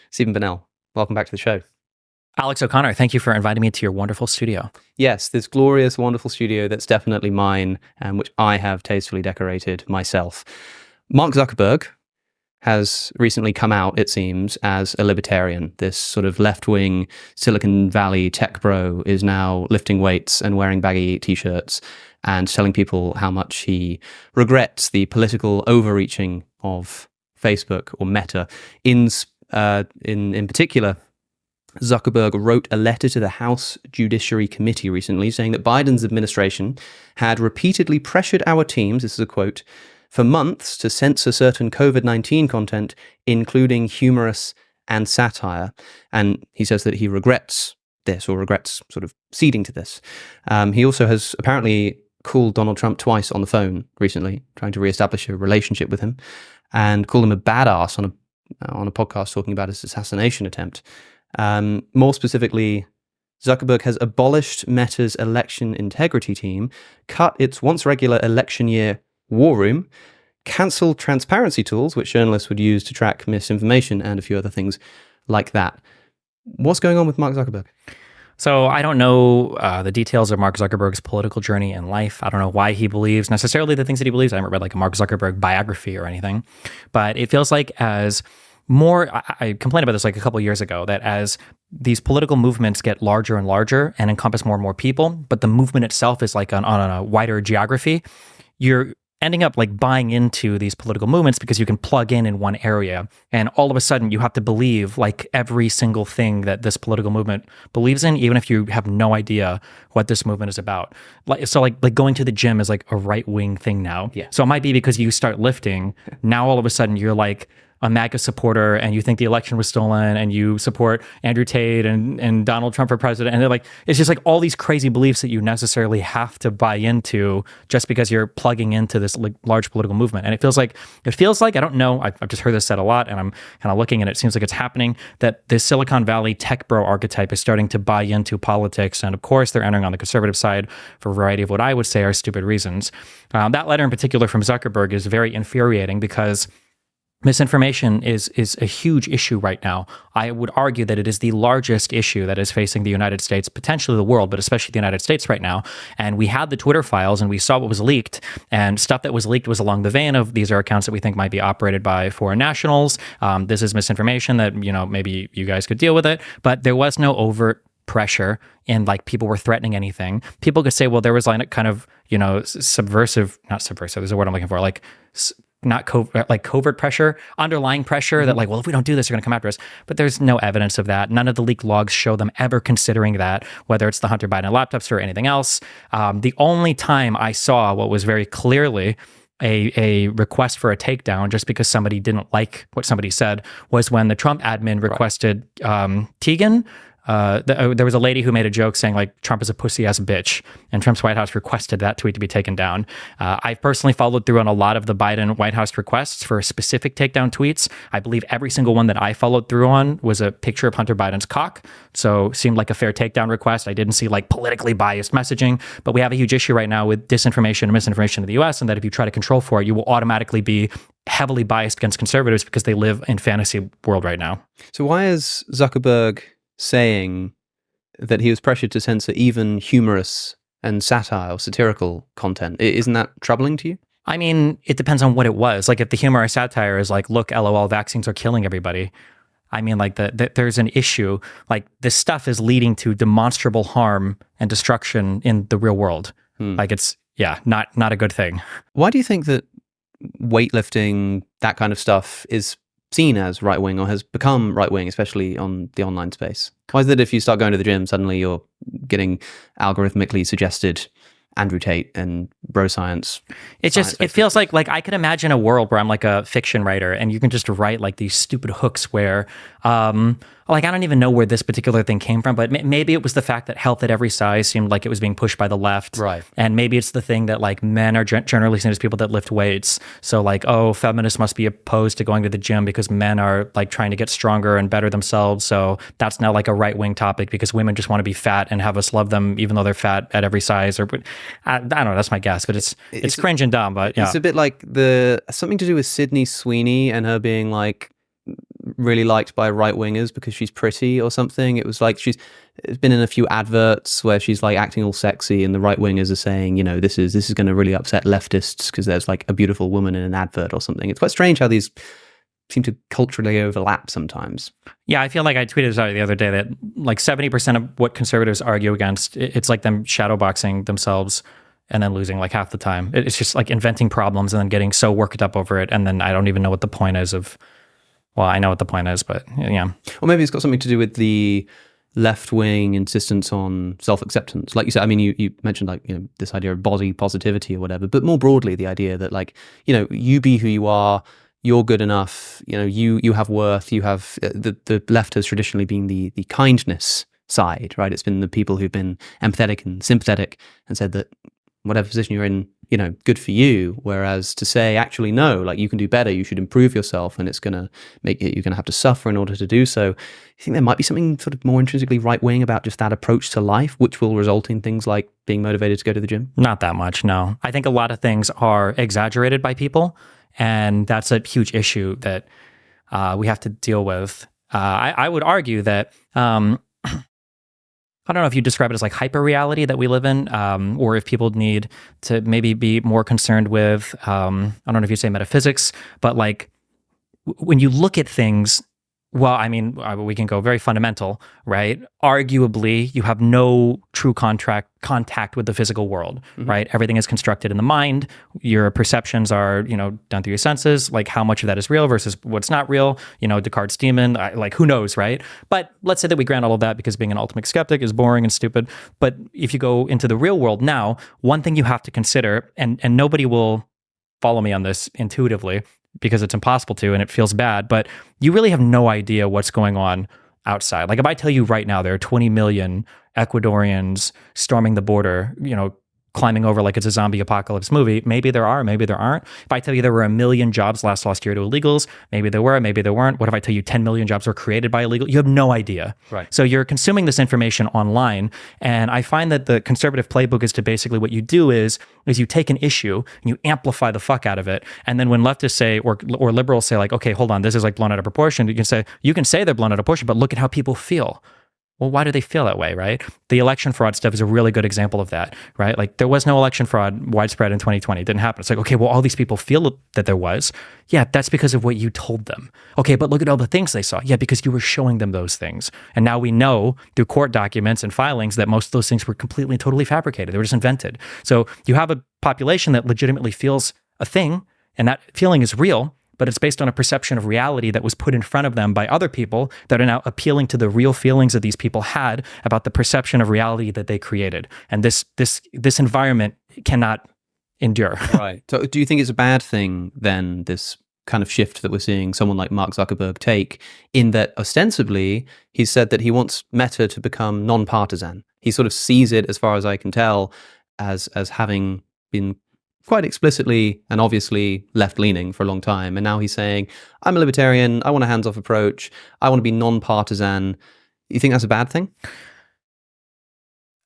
Stephen Bonnell, welcome back to the show. Alex O'Connor, thank you for inviting me to your wonderful studio. Yes, this glorious, wonderful studio that's definitely mine and which I have tastefully decorated myself. Mark Zuckerberg has recently come out, it seems, as a libertarian. This sort of left-wing Silicon Valley tech bro is now lifting weights and wearing baggy t-shirts and telling people how much he regrets the political overreaching of Facebook or Meta. In particular, Zuckerberg wrote a letter to the House Judiciary Committee recently saying that Biden's administration had repeatedly pressured our teams, this is a quote, for months to censor certain COVID-19 content, including humorous and satire. And he says that he regrets this, or regrets sort of ceding to this. He also has apparently called Donald Trump twice on the phone recently, trying to reestablish a relationship with him, and called him a badass on a podcast talking about his assassination attempt. More specifically, Zuckerberg has abolished Meta's election integrity team, cut its once regular election year war room, cancelled transparency tools, which journalists would use to track misinformation, and a few other things like that. What's going on with Mark Zuckerberg? So I don't know the details of Mark Zuckerberg's political journey in life. I don't know why he believes necessarily the things that he believes. I haven't read like a Mark Zuckerberg biography or anything, but it feels like as more, I complained about this like a couple of years ago, that as these political movements get larger and larger and encompass more and more people, but the movement itself is like on a wider geography, you're ending up like buying into these political movements because you can plug in one area, and all of a sudden you have to believe like every single thing that this political movement believes in, even if you have no idea what this movement is about. Like going to the gym is like a right-wing thing now. Yeah. So it might be because you start lifting, now all of a sudden you're like a MAGA supporter and you think the election was stolen and you support Andrew Tate and Donald Trump for president. And they're like, it's just like all these crazy beliefs that you necessarily have to buy into just because you're plugging into this like large political movement. And it feels like, I don't know, I've just heard this said a lot, and I'm kind of looking and it seems like it's happening, that this Silicon Valley tech bro archetype is starting to buy into politics. And of course, they're entering on the conservative side for a variety of what I would say are stupid reasons. That letter in particular from Zuckerberg is very infuriating because misinformation is a huge issue right now. I would argue that it is the largest issue that is facing the United States, potentially the world, but especially the United States right now. And we had the Twitter files and we saw what was leaked, and stuff that was leaked was along the vein of these are accounts that we think might be operated by foreign nationals. This is misinformation that, maybe you guys could deal with it, but there was no overt pressure and like people were threatening anything. People could say, well, there was like kind of, not subversive, there's a word I'm looking for, like covert pressure, underlying pressure that like, well, if we don't do this, they're going to come after us. But there's no evidence of that. None of the leaked logs show them ever considering that, whether it's the Hunter Biden laptops or anything else. The only time I saw what was very clearly a request for a takedown just because somebody didn't like what somebody said was when the Trump admin requested Tegan. There was a lady who made a joke saying like Trump is a pussy-ass bitch, and Trump's White House requested that tweet to be taken down. I've personally followed through on a lot of the Biden White House requests for specific takedown tweets. I believe every single one that I followed through on was a picture of Hunter Biden's cock, so seemed like a fair takedown request. I didn't see like politically biased messaging, but we have a huge issue right now with disinformation and misinformation in the US, and that if you try to control for it, you will automatically be heavily biased against conservatives because they live in fantasy world right now. So why is Zuckerberg saying that he was pressured to censor even humorous and satirical content? Isn't that troubling to you? I mean, it depends on what it was. Like if the humor or satire is like, look, LOL, vaccines are killing everybody. I mean, like there's an issue. Like this stuff is leading to demonstrable harm and destruction in the real world. Like it's, not a good thing. Why do you think that weightlifting, that kind of stuff is seen as right-wing or has become right-wing, especially on the online space? Why is it if you start going to the gym, suddenly you're getting algorithmically suggested Andrew Tate and bro science? It feels like I could imagine a world where I'm like a fiction writer and you can just write like these stupid hooks where like I don't even know where this particular thing came from, but maybe it was the fact that health at every size seemed like it was being pushed by the left. Right. And maybe it's the thing that like men are generally seen as people that lift weights. So like, oh, feminists must be opposed to going to the gym because men are like trying to get stronger and better themselves. So that's now like a right-wing topic because women just want to be fat and have us love them even though they're fat at every size. Or I don't know, that's my guess, but it's cringe and dumb, but yeah. It's a bit like something to do with Sydney Sweeney and her being like really liked by right-wingers because she's pretty or something. It was like it's been in a few adverts where she's like acting all sexy, and the right-wingers are saying, this is going to really upset leftists because there's like a beautiful woman in an advert or something. It's quite strange how these seem to culturally overlap sometimes. Yeah, I feel like I tweeted this out the other day that like 70% of what conservatives argue against, it's like them shadowboxing themselves and then losing like half the time. It's just like inventing problems and then getting so worked up over it. And then I don't even know what the point is I know what the point is, but yeah. Or maybe it's got something to do with the left-wing insistence on self-acceptance. Like you said, I mean, you mentioned like, this idea of body positivity or whatever, but more broadly, the idea that like, you be who you are, you're good enough, you have worth, you have, the left has traditionally been the kindness side, right? It's been the people who've been empathetic and sympathetic and said that whatever position you're in, good for you. Whereas to say, actually, no, like you can do better, you should improve yourself, and it's going to make it, you're going to have to suffer in order to do so. I think there might be something sort of more intrinsically right-wing about just that approach to life, which will result in things like being motivated to go to the gym. Not that much, no. I think a lot of things are exaggerated by people, and that's a huge issue that we have to deal with. I would argue that I don't know if you describe it as like hyper reality that we live in, or if people need to maybe be more concerned with, I don't know if you say metaphysics, but like when you look at things, well, I mean, we can go very fundamental, right? Arguably, you have no true contact with the physical world, right? Everything is constructed in the mind. Your perceptions are, done through your senses, like how much of that is real versus what's not real, Descartes' demon, like who knows, right? But let's say that we grant all of that because being an ultimate skeptic is boring and stupid. But if you go into the real world now, one thing you have to consider, and nobody will follow me on this intuitively, because it's impossible to, and it feels bad, but you really have no idea what's going on outside. Like if I tell you right now, there are 20 million Ecuadorians storming the border, climbing over like it's a zombie apocalypse movie. Maybe there are, maybe there aren't. If I tell you there were 1 million jobs last year to illegals, maybe there were, maybe there weren't. What if I tell you 10 million jobs were created by illegal? You have no idea. Right. So you're consuming this information online. And I find that the conservative playbook is to basically what you do is you take an issue and you amplify the fuck out of it. And then when leftists say, or liberals say like, okay, hold on, this is like blown out of proportion. You can say they're blown out of proportion, but look at how people feel. Well, why do they feel that way, right? The election fraud stuff is a really good example of that, right? Like there was no election fraud widespread in 2020. It didn't happen. It's like, okay, well, all these people feel that there was. Yeah, that's because of what you told them. Okay, but look at all the things they saw. Yeah, because you were showing them those things. And now we know through court documents and filings that most of those things were completely and totally fabricated. They were just invented. So you have a population that legitimately feels a thing, and that feeling is real, but it's based on a perception of reality that was put in front of them by other people that are now appealing to the real feelings that these people had about the perception of reality that they created. And this environment cannot endure. Right. So do you think it's a bad thing then, this kind of shift that we're seeing someone like Mark Zuckerberg take, in that ostensibly he's said that he wants Meta to become non-partisan. He sort of sees it, as far as I can tell, as having been quite explicitly and obviously left-leaning for a long time. And now he's saying, I'm a libertarian, I want a hands-off approach, I want to be non-partisan. You think that's a bad thing?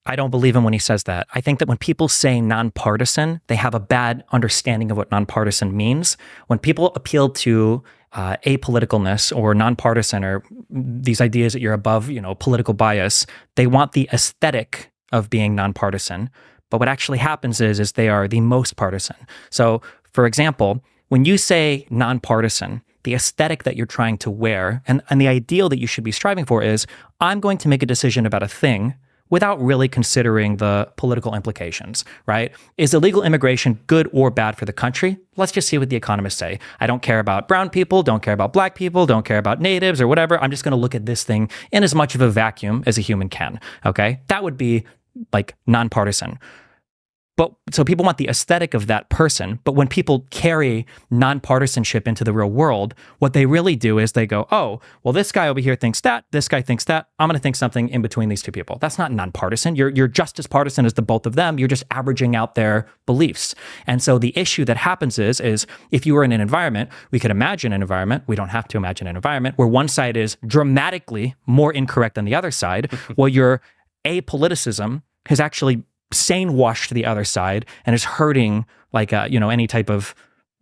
I don't believe him when he says that. I think that when people say nonpartisan, they have a bad understanding of what nonpartisan means. When people appeal to apoliticalness or nonpartisan or these ideas that you're above, political bias, they want the aesthetic of being nonpartisan. But what actually happens is they are the most partisan. So, for example, when you say nonpartisan, the aesthetic that you're trying to wear and the ideal that you should be striving for is, I'm going to make a decision about a thing without really considering the political implications, right? Is illegal immigration good or bad for the country? Let's just see what the economists say. I don't care about brown people, don't care about black people, don't care about natives or whatever. I'm just going to look at this thing in as much of a vacuum as a human can, okay? That would be like nonpartisan. But so people want the aesthetic of that person. But when people carry nonpartisanship into the real world, what they really do is they go, oh, well, this guy over here thinks that, this guy thinks that, I'm going to think something in between these two people. That's not nonpartisan. You're just as partisan as the both of them. You're just averaging out their beliefs. And so the issue that happens is if you were in an environment, we could imagine an environment, we don't have to imagine an environment, where one side is dramatically more incorrect than the other side, well, your apoliticism has actually sane washed the other side and is hurting like any type of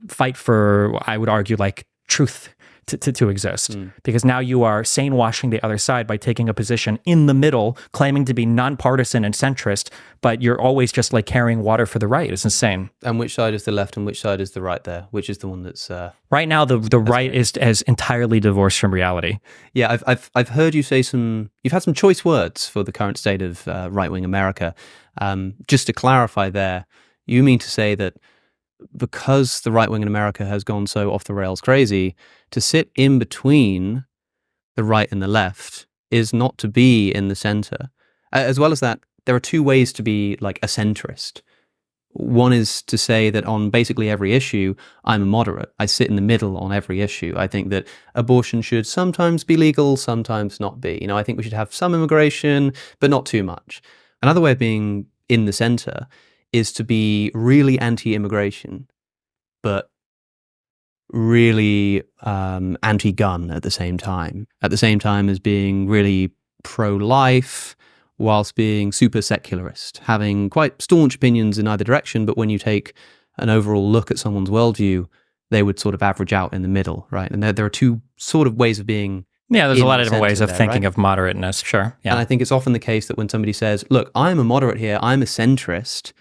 fight for, I would argue, like truth to exist, because now you are sane washing the other side by taking a position in the middle, claiming to be nonpartisan and centrist, but you're always just like carrying water for the right. It's insane. And which side is the left and which side is the right there? Which is the one that's right now the right is entirely divorced from reality. Yeah, I've heard you say you've had some choice words for the current state of right-wing America. Just to clarify there, you mean to say that because the right wing in America has gone so off the rails crazy, to sit in between the right and the left is not to be in the center. As well as that, there are two ways to be like a centrist. One is to say that on basically every issue, I'm a moderate. I sit in the middle on every issue. I think that abortion should sometimes be legal, sometimes not be. I think we should have some immigration, but not too much. Another way of being in the center is to be really anti-immigration, but really anti-gun at the same time as being really pro-life, whilst being super secularist, having quite staunch opinions in either direction, but when you take an overall look at someone's worldview, they would sort of average out in the middle, right? And there are two sort of ways of being. Yeah, there's a lot of different ways of thinking of moderateness, sure. Yeah. And I think it's often the case that when somebody says, look, I'm a moderate here, I'm a centrist,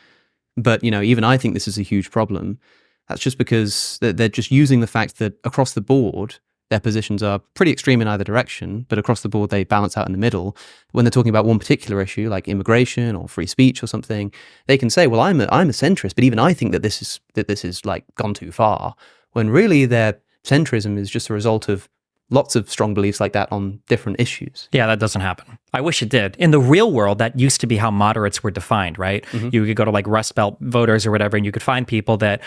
but even I think this is a huge problem, that's just because they're just using the fact that across the board, their positions are pretty extreme in either direction, but across the board, they balance out in the middle. When they're talking about one particular issue, like immigration or free speech or something, they can say, well, I'm a centrist, but even I think that this is like gone too far, when really their centrism is just a result of lots of strong beliefs like that on different issues. Yeah, that doesn't happen. I wish it did. In the real world, that used to be how moderates were defined, right? Mm-hmm. You could go to like Rust Belt voters or whatever, and you could find people that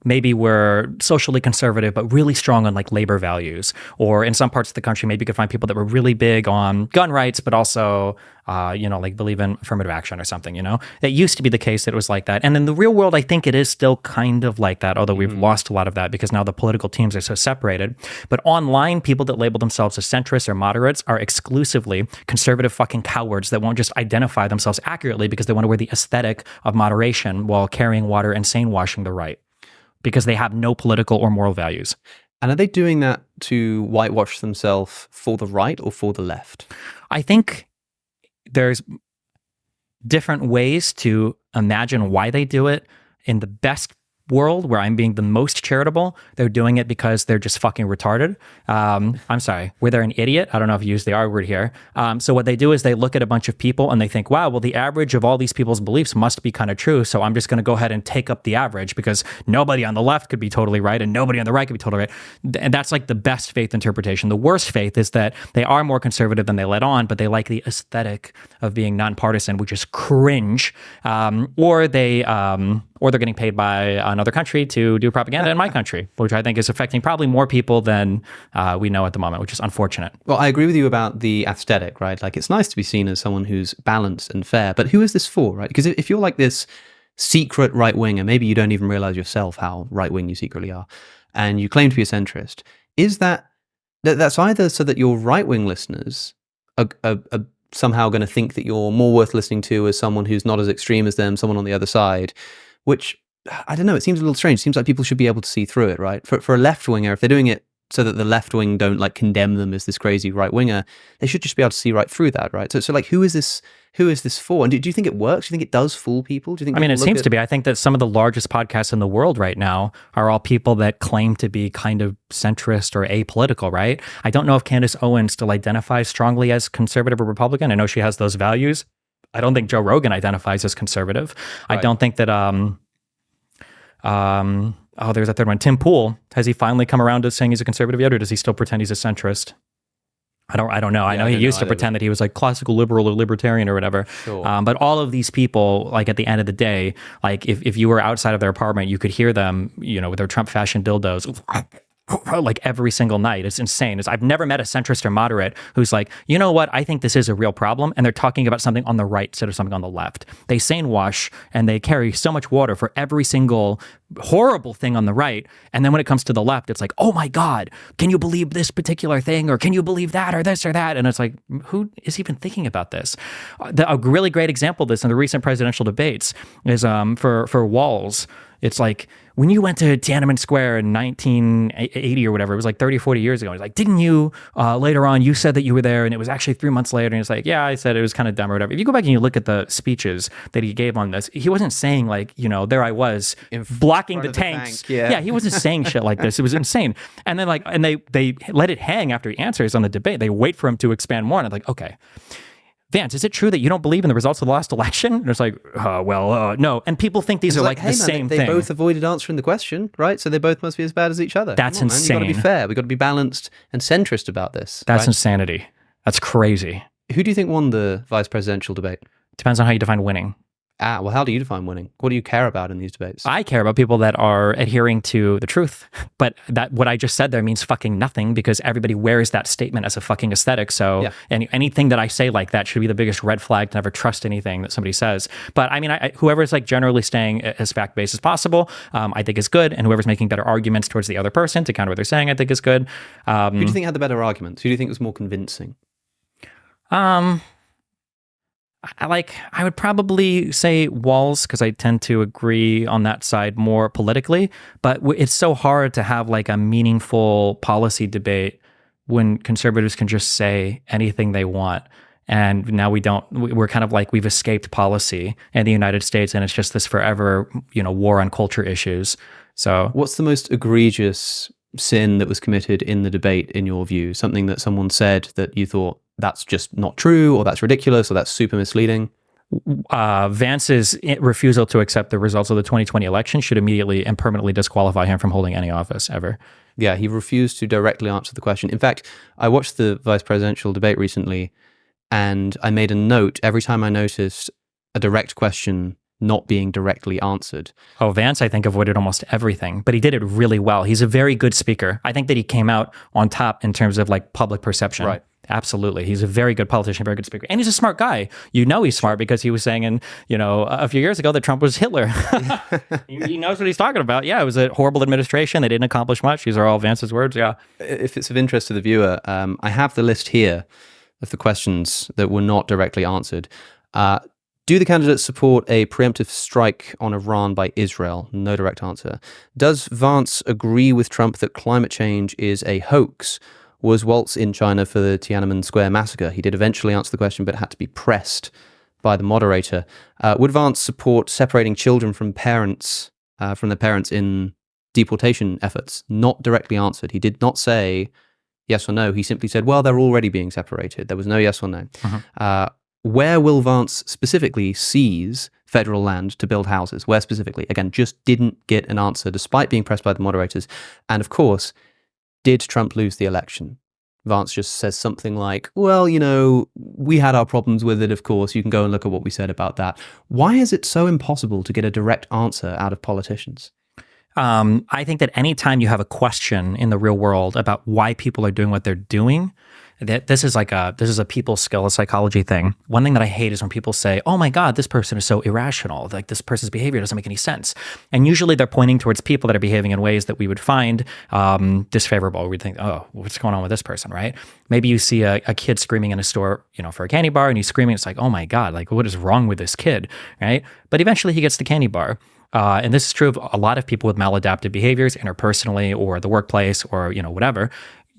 maybe were socially conservative, but really strong on like labor values. Or in some parts of the country, maybe you could find people that were really big on gun rights, but also, like believe in affirmative action or something, It used to be the case that it was like that. And in the real world, I think it is still kind of like that, although we've lost a lot of that because now the political teams are so separated. But online, people that label themselves as centrists or moderates are exclusively conservative fucking cowards that won't just identify themselves accurately because they want to wear the aesthetic of moderation while carrying water and sane washing the right because they have no political or moral values. And are they doing that to whitewash themselves for the right or for the left? I think there's different ways to imagine why they do it. In the best world, where I'm being the most charitable, they're doing it because they're just fucking retarded. I'm sorry, where they're an idiot. I don't know if you use the R word here. So what they do is they look at a bunch of people and they think, wow, well, the average of all these people's beliefs must be kind of true. So I'm just going to go ahead and take up the average because nobody on the left could be totally right and nobody on the right could be totally right. And that's like the best faith interpretation. The worst faith is that they are more conservative than they let on, but they like the aesthetic of being nonpartisan, which is cringe. Or they're getting paid by another country to do propaganda in my country, which I think is affecting probably more people than we know at the moment, which is unfortunate. Well, I agree with you about the aesthetic, right? Like, it's nice to be seen as someone who's balanced and fair, but who is this for, right? Because if you're like this secret right-winger, maybe you don't even realize yourself how right-wing you secretly are, and you claim to be a centrist, is that's either so that your right-wing listeners are somehow going to think that you're more worth listening to as someone who's not as extreme as them, someone on the other side, which, I don't know, it seems a little strange. It seems like people should be able to see through it, right? For a left-winger, if they're doing it so that the left wing don't like condemn them as this crazy right-winger, they should just be able to see right through that, right? So like, who is this for? And do you think it works? Do you think it does fool people? Do you think? I mean, it seems to be. I think that some of the largest podcasts in the world right now are all people that claim to be kind of centrist or apolitical, right? I don't know if Candace Owens still identifies strongly as conservative or Republican. I know she has those values. I don't think Joe Rogan identifies as conservative. Right. I don't think that, there's a third one. Tim Pool, has he finally come around to saying he's a conservative yet, or does he still pretend he's a centrist? I don't know. I know he used to pretend that he was like classical liberal or libertarian or whatever. Sure. But all of these people, like at the end of the day, like if you were outside of their apartment, you could hear them, with their Trump fashion dildos like every single night. It's insane. I've never met a centrist or moderate who's like, you know what, I think this is a real problem, and they're talking about something on the right instead of something on the left. They sane wash and they carry so much water for every single horrible thing on the right, and then when it comes to the left, it's like, oh my God, can you believe this particular thing, or can you believe that, or this or that? And it's like, who is even thinking about this? A really great example of this in the recent presidential debates is for Walz. It's like, when you went to Tiananmen Square in 1980 or whatever, it was like 30 or 40 years ago. He's like, didn't you, later on, you said that you were there and it was actually 3 months later. And it's like, yeah, I said it was kind of dumb or whatever. If you go back and you look at the speeches that he gave on this, he wasn't saying like, there I was blocking the tanks. Yeah, he wasn't saying shit like this. It was insane. And then they let it hang after he answers on the debate. They wait for him to expand more. And I'm like, okay, Vance, is it true that you don't believe in the results of the last election? And it's like, no. And people think these are like the same thing. They both avoided answering the question, right? So they both must be as bad as each other. That's insane. You've got to be fair. We've got to be balanced and centrist about this. That's insanity. That's crazy. Who do you think won the vice presidential debate? Depends on how you define winning. Well, how do you define winning? What do you care about in these debates? I care about people that are adhering to the truth. But what I just said there means fucking nothing because everybody wears that statement as a fucking aesthetic. So anything that I say like that should be the biggest red flag to never trust anything that somebody says. But I mean, whoever's like generally staying as fact-based as possible, I think is good. And whoever's making better arguments towards the other person to counter what they're saying, I think is good. Who do you think had the better arguments? Who do you think was more convincing? I would probably say Walz because I tend to agree on that side more politically, but it's so hard to have like a meaningful policy debate when conservatives can just say anything they want. And now we're kind of like we've escaped policy in the United States and it's just this forever, war on culture issues. So what's the most egregious sin that was committed in the debate in your view? Something that someone said that you thought that's just not true, or that's ridiculous, or that's super misleading? Vance's refusal to accept the results of the 2020 election should immediately and permanently disqualify him from holding any office ever. Yeah, he refused to directly answer the question. In fact, I watched the vice presidential debate recently, and I made a note every time I noticed a direct question not being directly answered. Oh, Vance, I think, avoided almost everything, but he did it really well. He's a very good speaker. I think that he came out on top in terms of like public perception. Right. Absolutely. He's a very good politician, very good speaker. And he's a smart guy. He's smart because he was saying a few years ago that Trump was Hitler. He knows what he's talking about. Yeah, it was a horrible administration. They didn't accomplish much. These are all Vance's words. Yeah. If it's of interest to the viewer, I have the list here of the questions that were not directly answered. Do the candidates support a preemptive strike on Iran by Israel? No direct answer. Does Vance agree with Trump that climate change is a hoax? Was Walz in China for the Tiananmen Square massacre? He did eventually answer the question, but had to be pressed by the moderator. Would Vance support separating children from their parents in deportation efforts? Not directly answered. He did not say yes or no. He simply said, well, they're already being separated. There was no yes or no. Where will Vance specifically seize federal land to build houses? Where specifically? Again, just didn't get an answer despite being pressed by the moderators. And of course, did Trump lose the election? Vance just says something like, well, we had our problems with it, of course. You can go and look at what we said about that. Why is it so impossible to get a direct answer out of politicians? I think that anytime you have a question in the real world about why people are doing what they're doing, this is a people skill, a psychology thing. One thing that I hate is when people say, oh my God, this person is so irrational. Like this person's behavior doesn't make any sense. And usually they're pointing towards people that are behaving in ways that we would find disfavorable. We'd think, oh, what's going on with this person, right? Maybe you see a kid screaming in a store, for a candy bar and he's screaming. It's like, oh my God, like what is wrong with this kid, right? But eventually he gets the candy bar. And this is true of a lot of people with maladaptive behaviors interpersonally or the workplace or, whatever.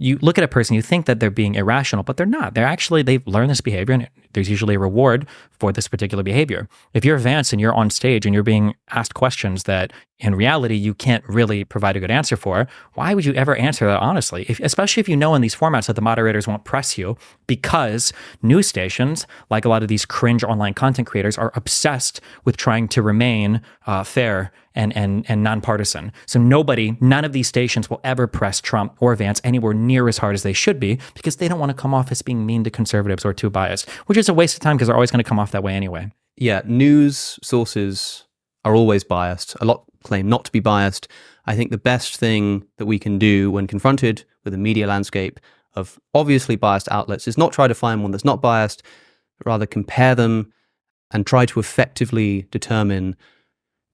You look at a person, you think that they're being irrational, but they're not. They've learned this behavior and there's usually a reward for this particular behavior. If you're Vance and you're on stage and you're being asked questions that in reality you can't really provide a good answer for, why would you ever answer that honestly? Especially if you know in these formats that the moderators won't press you because news stations, like a lot of these cringe online content creators, are obsessed with trying to remain fair and nonpartisan. So none of these stations will ever press Trump or Vance anywhere near as hard as they should be because they don't want to come off as being mean to conservatives or too biased, which is a waste of time because they're always going to come off that way anyway. Yeah, news sources are always biased. A lot claim not to be biased. I think the best thing that we can do when confronted with a media landscape of obviously biased outlets is not try to find one that's not biased, but rather compare them and try to effectively determine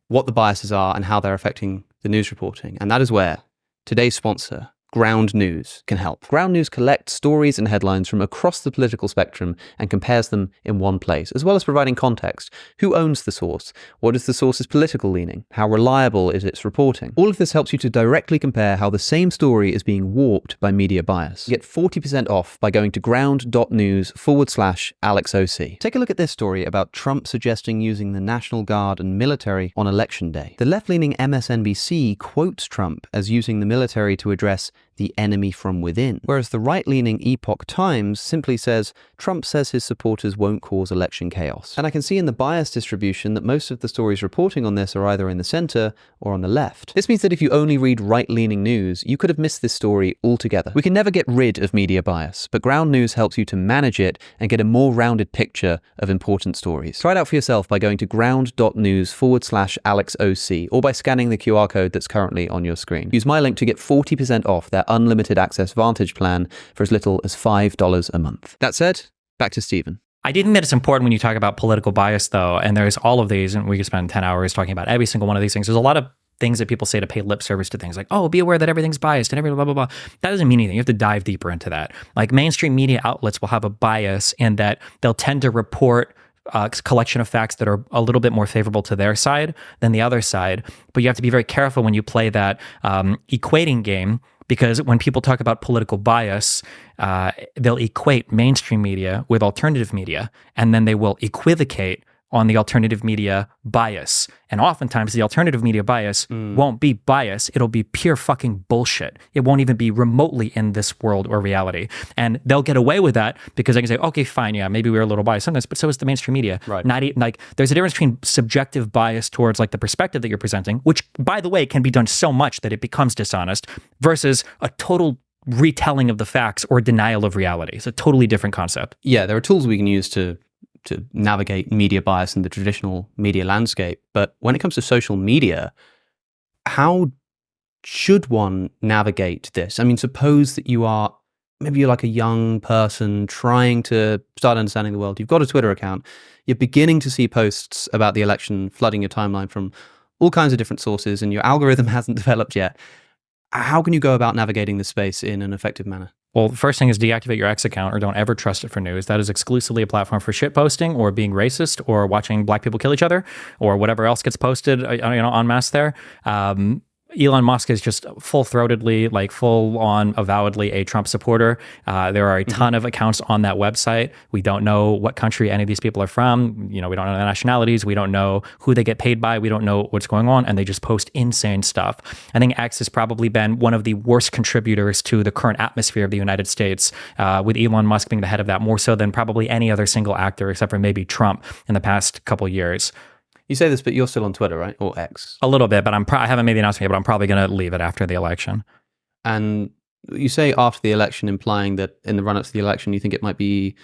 what the biases are and how they're affecting the news reporting. And that is where today's sponsor, Ground News can help. Ground News collects stories and headlines from across the political spectrum and compares them in one place, as well as providing context. Who owns the source? What is the source's political leaning? How reliable is its reporting? All of this helps you to directly compare how the same story is being warped by media bias. Get 40% off by going to ground.news/AlexOC. Take a look at this story about Trump suggesting using the National Guard and military on Election Day. The left-leaning MSNBC quotes Trump as using the military to address the enemy from within, whereas the right-leaning Epoch Times simply says Trump says his supporters won't cause election chaos. And I can see in the bias distribution that most of the stories reporting on this are either in the center or on the left. This means that if you only read right-leaning news, you could have missed this story altogether. We can never get rid of media bias, but Ground News helps you to manage it and get a more rounded picture of important stories. Try it out for yourself by going to ground.news/AlexOC or by scanning the QR code that's currently on your screen. Use my link to get 40% off their unlimited access Vantage plan for as little as $5 a month. That said, back to Stephen. I do think that it's important when you talk about political bias, though, and there's all of these, and we could spend 10 hours talking about every single one of these things. There's a lot of things that people say to pay lip service to things like, oh, be aware that everything's biased and everything, blah, blah, blah. That doesn't mean anything. You have to dive deeper into that. Like mainstream media outlets will have a bias in that they'll tend to report a collection of facts that are a little bit more favorable to their side than the other side. But you have to be very careful when you play that equating game, because when people talk about political bias, they'll equate mainstream media with alternative media, and then they will equivocate on the alternative media bias. And oftentimes the alternative media bias won't be bias. It'll be pure fucking bullshit. It won't even be remotely in this world or reality. And they'll get away with that because they can say, okay, fine, yeah, maybe we're a little biased sometimes, but so is the mainstream media. Right. Not even, like, there's a difference between subjective bias towards like the perspective that you're presenting, which by the way, can be done so much that it becomes dishonest, versus a total retelling of the facts or denial of reality. It's a totally different concept. Yeah, there are tools we can use to navigate media bias in the traditional media landscape. But when it comes to social media, how should one navigate this? I mean, suppose that maybe you're like a young person trying to start understanding the world. You've got a Twitter account. You're beginning to see posts about the election flooding your timeline from all kinds of different sources, and your algorithm hasn't developed yet. How can you go about navigating this space in an effective manner? Well, the first thing is deactivate your X account or don't ever trust it for news. That is exclusively a platform for shit posting or being racist or watching black people kill each other or whatever else gets posted, en masse there. Elon Musk is just full-throatedly, like full-on, avowedly a Trump supporter. There are a ton of accounts on that website. We don't know what country any of these people are from. We don't know the nationalities. We don't know who they get paid by. We don't know what's going on, and they just post insane stuff. I think X has probably been one of the worst contributors to the current atmosphere of the United States, with Elon Musk being the head of that, more so than probably any other single actor, except for maybe Trump in the past couple years. You say this, but you're still on Twitter, right? Or X? A little bit, but I haven't made the announcement yet, but I'm probably going to leave it after the election. And you say after the election, implying that in the run-up to the election, you think it might be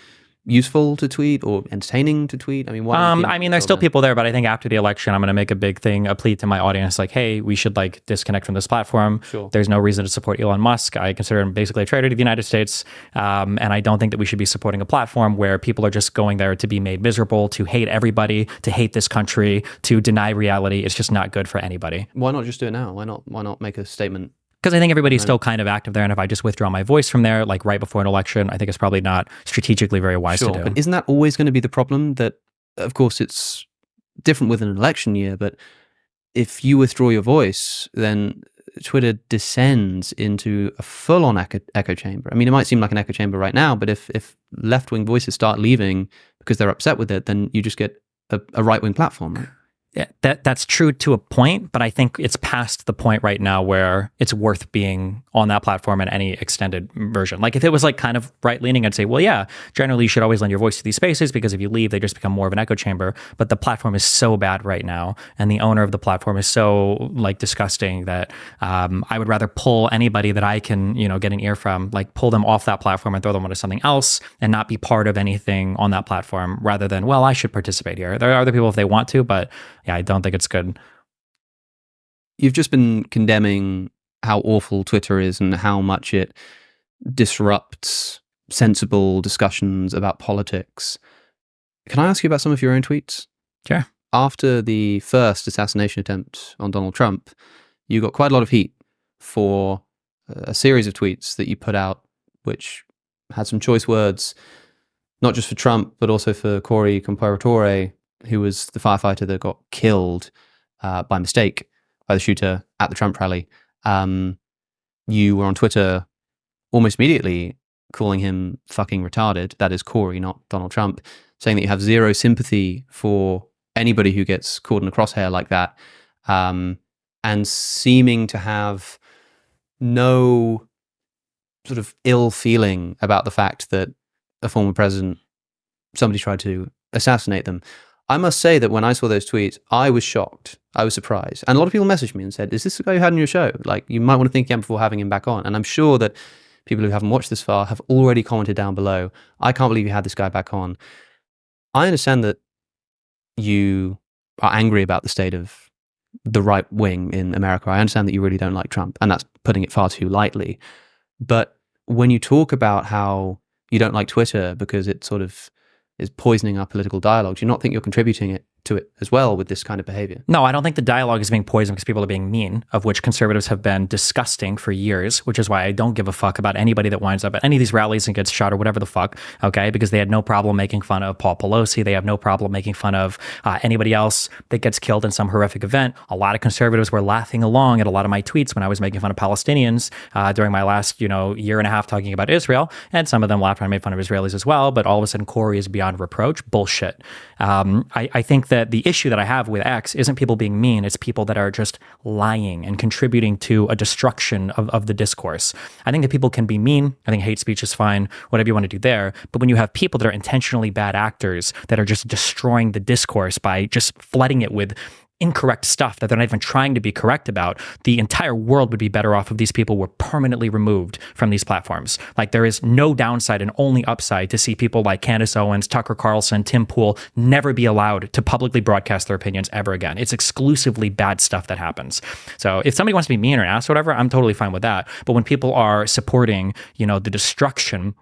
useful to tweet or entertaining to tweet? I mean, there's still people there, but I think after the election, I'm going to make a big thing, a plea to my audience, like, hey, we should like disconnect from this platform. Sure. There's no reason to support Elon Musk. I consider him basically a traitor to the United States. And I don't think that we should be supporting a platform where people are just going there to be made miserable, to hate everybody, to hate this country, to deny reality. It's just not good for anybody. Why not just do it now? Why not make a statement? Because I think everybody's still kind of active there. And if I just withdraw my voice from there, like right before an election, I think it's probably not strategically very wise to do. But isn't that always going to be the problem? That, of course, it's different with an election year, but if you withdraw your voice, then Twitter descends into a full-on echo chamber. I mean, it might seem like an echo chamber right now, but if left-wing voices start leaving because they're upset with it, then you just get a right-wing platform, right? Yeah, that's true to a point, but I think it's past the point right now where it's worth being on that platform in any extended version. Like if it was like kind of right-leaning, I'd say, well, yeah, generally you should always lend your voice to these spaces because if you leave, they just become more of an echo chamber. But the platform is so bad right now, and the owner of the platform is so like disgusting that I would rather pull anybody that I can, get an ear from, like pull them off that platform and throw them onto something else and not be part of anything on that platform rather than, well, I should participate here. There are other people if they want to, but yeah, I don't think it's good. You've just been condemning how awful Twitter is and how much it disrupts sensible discussions about politics. Can I ask you about some of your own tweets? Sure. After the first assassination attempt on Donald Trump, you got quite a lot of heat for a series of tweets that you put out, which had some choice words, not just for Trump, but also for Corey Comparatore, who was the firefighter that got killed by mistake by the shooter at the Trump rally. You were on Twitter almost immediately calling him fucking retarded. That is Corey, not Donald Trump, saying that you have zero sympathy for anybody who gets caught in a crosshair like that, and seeming to have no sort of ill feeling about the fact that a former president, somebody tried to assassinate them. I must say that when I saw those tweets, I was shocked. I was surprised. And a lot of people messaged me and said, is this the guy you had on your show? Like, you might want to think again before having him back on. And I'm sure that people who haven't watched this far have already commented down below, I can't believe you had this guy back on. I understand that you are angry about the state of the right wing in America. I understand that you really don't like Trump, and that's putting it far too lightly. But when you talk about how you don't like Twitter because it sort of is poisoning our political dialogue, do you not think you're contributing to it as well with this kind of behavior? No, I don't think the dialogue is being poisoned because people are being mean, of which conservatives have been disgusting for years, which is why I don't give a fuck about anybody that winds up at any of these rallies and gets shot or whatever the fuck, okay? Because they had no problem making fun of Paul Pelosi. They have no problem making fun of anybody else that gets killed in some horrific event. A lot of conservatives were laughing along at a lot of my tweets when I was making fun of Palestinians during my last, year and a half talking about Israel, and some of them laughed when I made fun of Israelis as well, but all of a sudden Corey is beyond reproach. Bullshit. I think that the issue that I have with X isn't people being mean, it's people that are just lying and contributing to a destruction of the discourse. I think that people can be mean. I think hate speech is fine, whatever you want to do there. But when you have people that are intentionally bad actors that are just destroying the discourse by just flooding it with incorrect stuff that they're not even trying to be correct about, the entire world would be better off if these people were permanently removed from these platforms. Like, there is no downside and only upside to see people like Candace Owens, Tucker Carlson, Tim Pool never be allowed to publicly broadcast their opinions ever again. It's exclusively bad stuff that happens. So if somebody wants to be mean or an ass or whatever, I'm totally fine with that. But when people are supporting, the destruction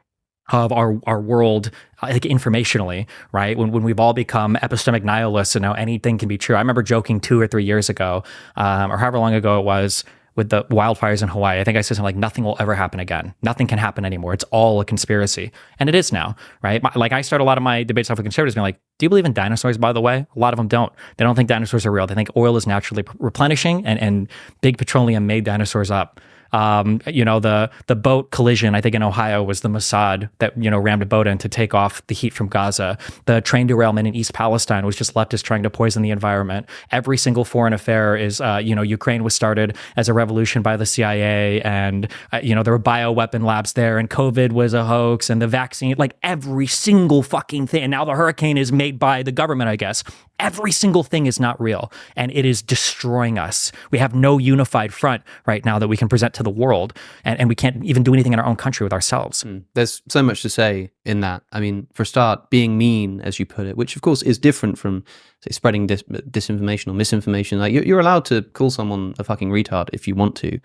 of our world, like informationally, right? When we've all become epistemic nihilists and now anything can be true. I remember joking 2 or 3 years ago, or however long ago it was, with the wildfires in Hawaii. I think I said something like, nothing will ever happen again. Nothing can happen anymore. It's all a conspiracy. And it is now, right? Like, I start a lot of my debates off with conservatives being like, do you believe in dinosaurs, by the way? A lot of them don't. They don't think dinosaurs are real. They think oil is naturally replenishing and big petroleum made dinosaurs up. The boat collision, I think in Ohio, was the Mossad that, rammed a boat in to take off the heat from Gaza. The train derailment in East Palestine was just leftists trying to poison the environment. Every single foreign affair is, Ukraine was started as a revolution by the CIA, and, there were bioweapon labs there, and COVID was a hoax, and the vaccine, like every single fucking thing. And now the hurricane is made by the government, I guess. Every single thing is not real, and it is destroying us. We have no unified front right now that we can present to the world, and we can't even do anything in our own country with ourselves. There's so much to say in that. I mean, for a start, being mean, as you put it, which of course is different from, say, spreading disinformation or misinformation. Like, you're allowed to call someone a fucking retard if you want to.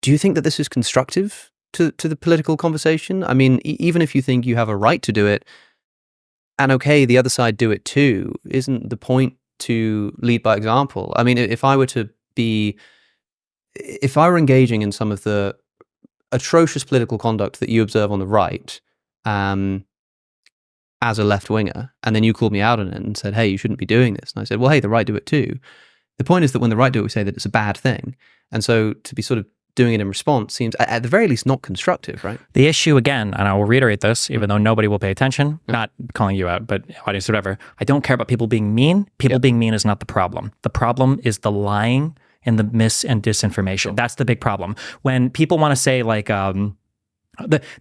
Do you think that this is constructive to the political conversation? I mean, even if you think you have a right to do it, and okay, the other side do it too, isn't the point to lead by example? I mean, if I were engaging in some of the atrocious political conduct that you observe on the right, as a left-winger, and then you called me out on it and said, hey, you shouldn't be doing this. And I said, well, hey, the right do it too. The point is that when the right do it, we say that it's a bad thing. And so to be sort of doing it in response seems, at the very least, not constructive, right? The issue, again, and I will reiterate this, even though nobody will pay attention, not calling you out, but audience, whatever. I don't care about people being mean. People being mean is not the problem. The problem is the lying and the mis and disinformation. Sure. That's the big problem. When people want to say, like, the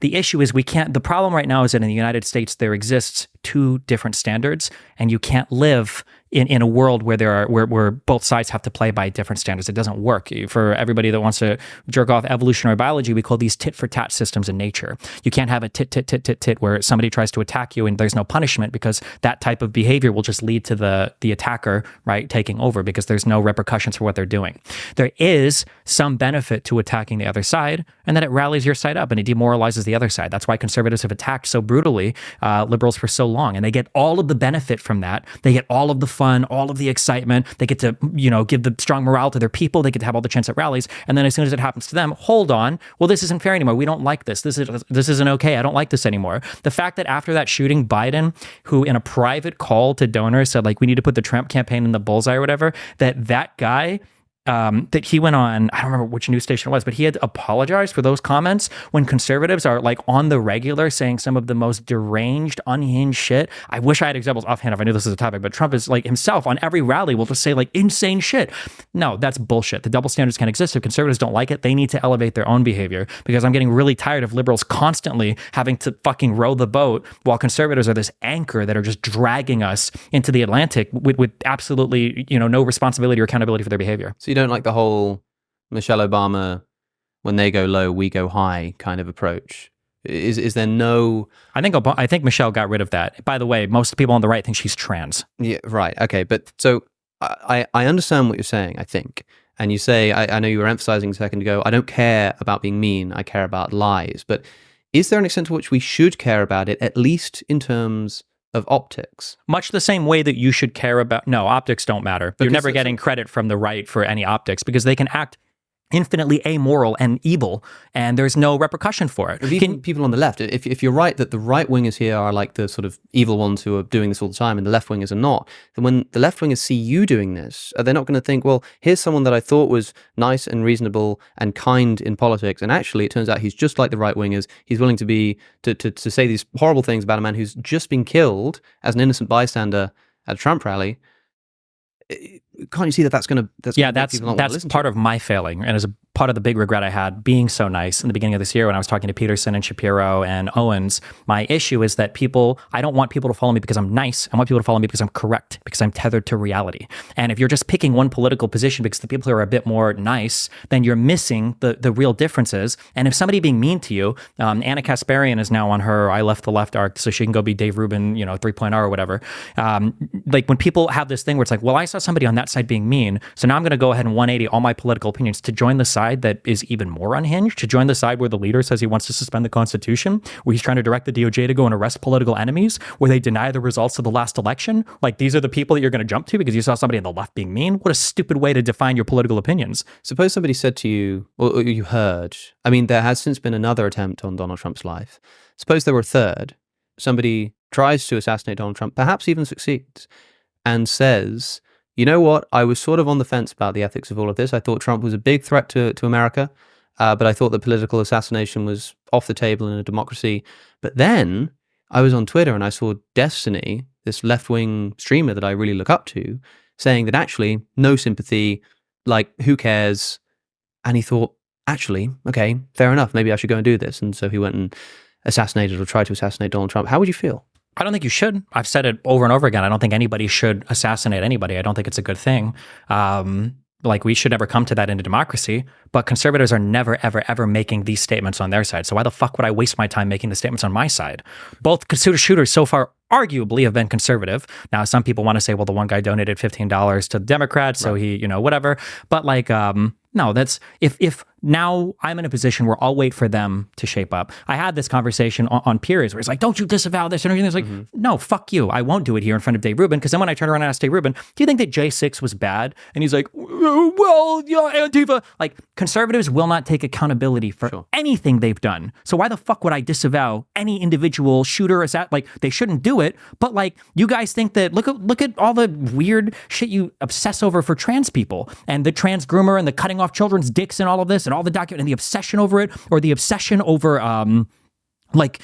issue is the problem right now is that in the United States, there exists 2 different standards, and you can't live in a world where both sides have to play by different standards. It doesn't work. For everybody that wants to jerk off evolutionary biology, we call these tit-for-tat systems in nature. You can't have a tit where somebody tries to attack you and there's no punishment, because that type of behavior will just lead to the attacker, right, taking over, because there's no repercussions for what they're doing. There is some benefit to attacking the other side, and then it rallies your side up and it demoralizes the other side. That's why conservatives have attacked so brutally liberals for so long, and they get all of the benefit from that. They get all of the fun, all of the excitement. They get to, give the strong morale to their people. They get to have all the chance at rallies. And then as soon as it happens to them, hold on. Well, this isn't fair anymore. We don't like this. This isn't okay. I don't like this anymore. The fact that after that shooting, Biden, who in a private call to donors said, like, we need to put the Trump campaign in the bullseye or whatever, that guy, that he went on, I don't remember which news station it was, but he had apologized for those comments when conservatives are like on the regular saying some of the most deranged, unhinged shit. I wish I had examples offhand if I knew this was a topic, but Trump is like himself on every rally will just say like insane shit. No, that's bullshit. The double standards can't exist. If conservatives don't like it, they need to elevate their own behavior, because I'm getting really tired of liberals constantly having to fucking row the boat while conservatives are this anchor that are just dragging us into the Atlantic with absolutely, no responsibility or accountability for their behavior. So you don't like the whole Michelle Obama, when they go low, we go high kind of approach? Is there no... I think Michelle got rid of that. By the way, most people on the right think she's trans. Yeah, right. Okay. But so I understand what you're saying, I think. And you say, I know you were emphasizing a second ago, I don't care about being mean, I care about lies. But is there an extent to which we should care about it, at least in terms of optics? Much the same way that you should care about... No, optics don't matter. You're never getting credit from the right for any optics, because they can act infinitely amoral and evil, and there's no repercussion for it. Even people on the left, if you're right that the right wingers here are like the sort of evil ones who are doing this all the time and the left wingers are not, then when the left wingers see you doing this, they're not going to think, well, here's someone that I thought was nice and reasonable and kind in politics, and actually it turns out he's just like the right wingers. He's willing to say these horrible things about a man who's just been killed as an innocent bystander at a Trump rally. Can't you see that's part of my failing, and as a part of the big regret I had being so nice in the beginning of this year when I was talking to Peterson and Shapiro and Owens. My issue is that I don't want people to follow me because I'm nice. I want people to follow me because I'm correct, because I'm tethered to reality. And if you're just picking one political position because the people who are a bit more nice, then you're missing the real differences. And if somebody being mean to you, Anna Kasparian is now on her I Left the Left arc, so she can go be Dave Rubin, 3.0 or whatever. Like when people have this thing where it's like, well, I saw somebody on that side being mean, so now I'm going to go ahead and 180 all my political opinions to join the side that is even more unhinged, to join the side where the leader says he wants to suspend the Constitution, where he's trying to direct the DOJ to go and arrest political enemies, where they deny the results of the last election. Like, these are the people that you're going to jump to because you saw somebody on the left being mean. What a stupid way to define your political opinions. Suppose somebody said to you, or you heard, I mean, there has since been another attempt on Donald Trump's life. Suppose there were a third. Somebody tries to assassinate Donald Trump, perhaps even succeeds, and says, you know what? I was sort of on the fence about the ethics of all of this. I thought Trump was a big threat to America, but I thought that political assassination was off the table in a democracy. But then I was on Twitter and I saw Destiny, this left-wing streamer that I really look up to, saying that actually, no sympathy, like, who cares? And he thought, actually, okay, fair enough, maybe I should go and do this. And so he went and assassinated or tried to assassinate Donald Trump. How would you feel? I don't think you should. I've said it over and over again. I don't think anybody should assassinate anybody. I don't think it's a good thing. Like, we should never come to that in a democracy, but conservatives are never, ever, ever making these statements on their side. So why the fuck would I waste my time making the statements on my side? Both shooters so far arguably have been conservative. Now, some people want to say, well, the one guy donated $15 to the Democrats, so he, whatever. But like, no, that's, if now I'm in a position where I'll wait for them to shape up. I had this conversation on Peers where it's like, don't you disavow this and everything. It's like, no, fuck you. I won't do it here in front of Dave Rubin, because then when I turn around and ask Dave Rubin, do you think that J6 was bad? And he's like, well, yeah, Antifa. Like, conservatives will not take accountability for anything they've done. So why the fuck would I disavow any individual shooter? Like, they shouldn't do it. But like, you guys think that, look at all the weird shit you obsess over for trans people, and the trans groomer and the cutting off children's dicks and all of this and all the document and the obsession over it, or the obsession over like,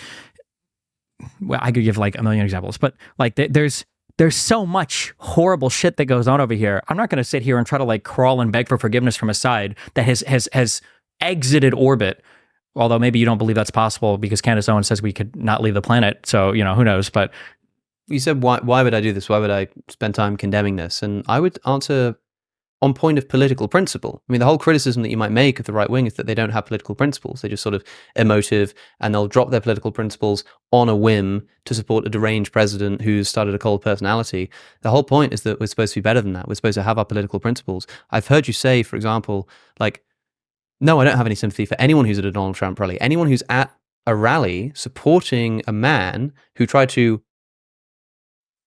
well, I could give like a million examples, but like there's so much horrible shit that goes on over here. I'm not going to sit here and try to like crawl and beg for forgiveness from a side that has exited orbit. Although maybe you don't believe that's possible because Candace Owens says we could not leave the planet. So, who knows? But you said, why would I do this? Why would I spend time condemning this? And I would answer on point of political principle. I mean, the whole criticism that you might make of the right wing is that they don't have political principles. They're just sort of emotive, and they'll drop their political principles on a whim to support a deranged president who's started a cult personality. The whole point is that we're supposed to be better than that. We're supposed to have our political principles. I've heard you say, for example, like, no, I don't have any sympathy for anyone who's at a Donald Trump rally. Anyone who's at a rally supporting a man who tried to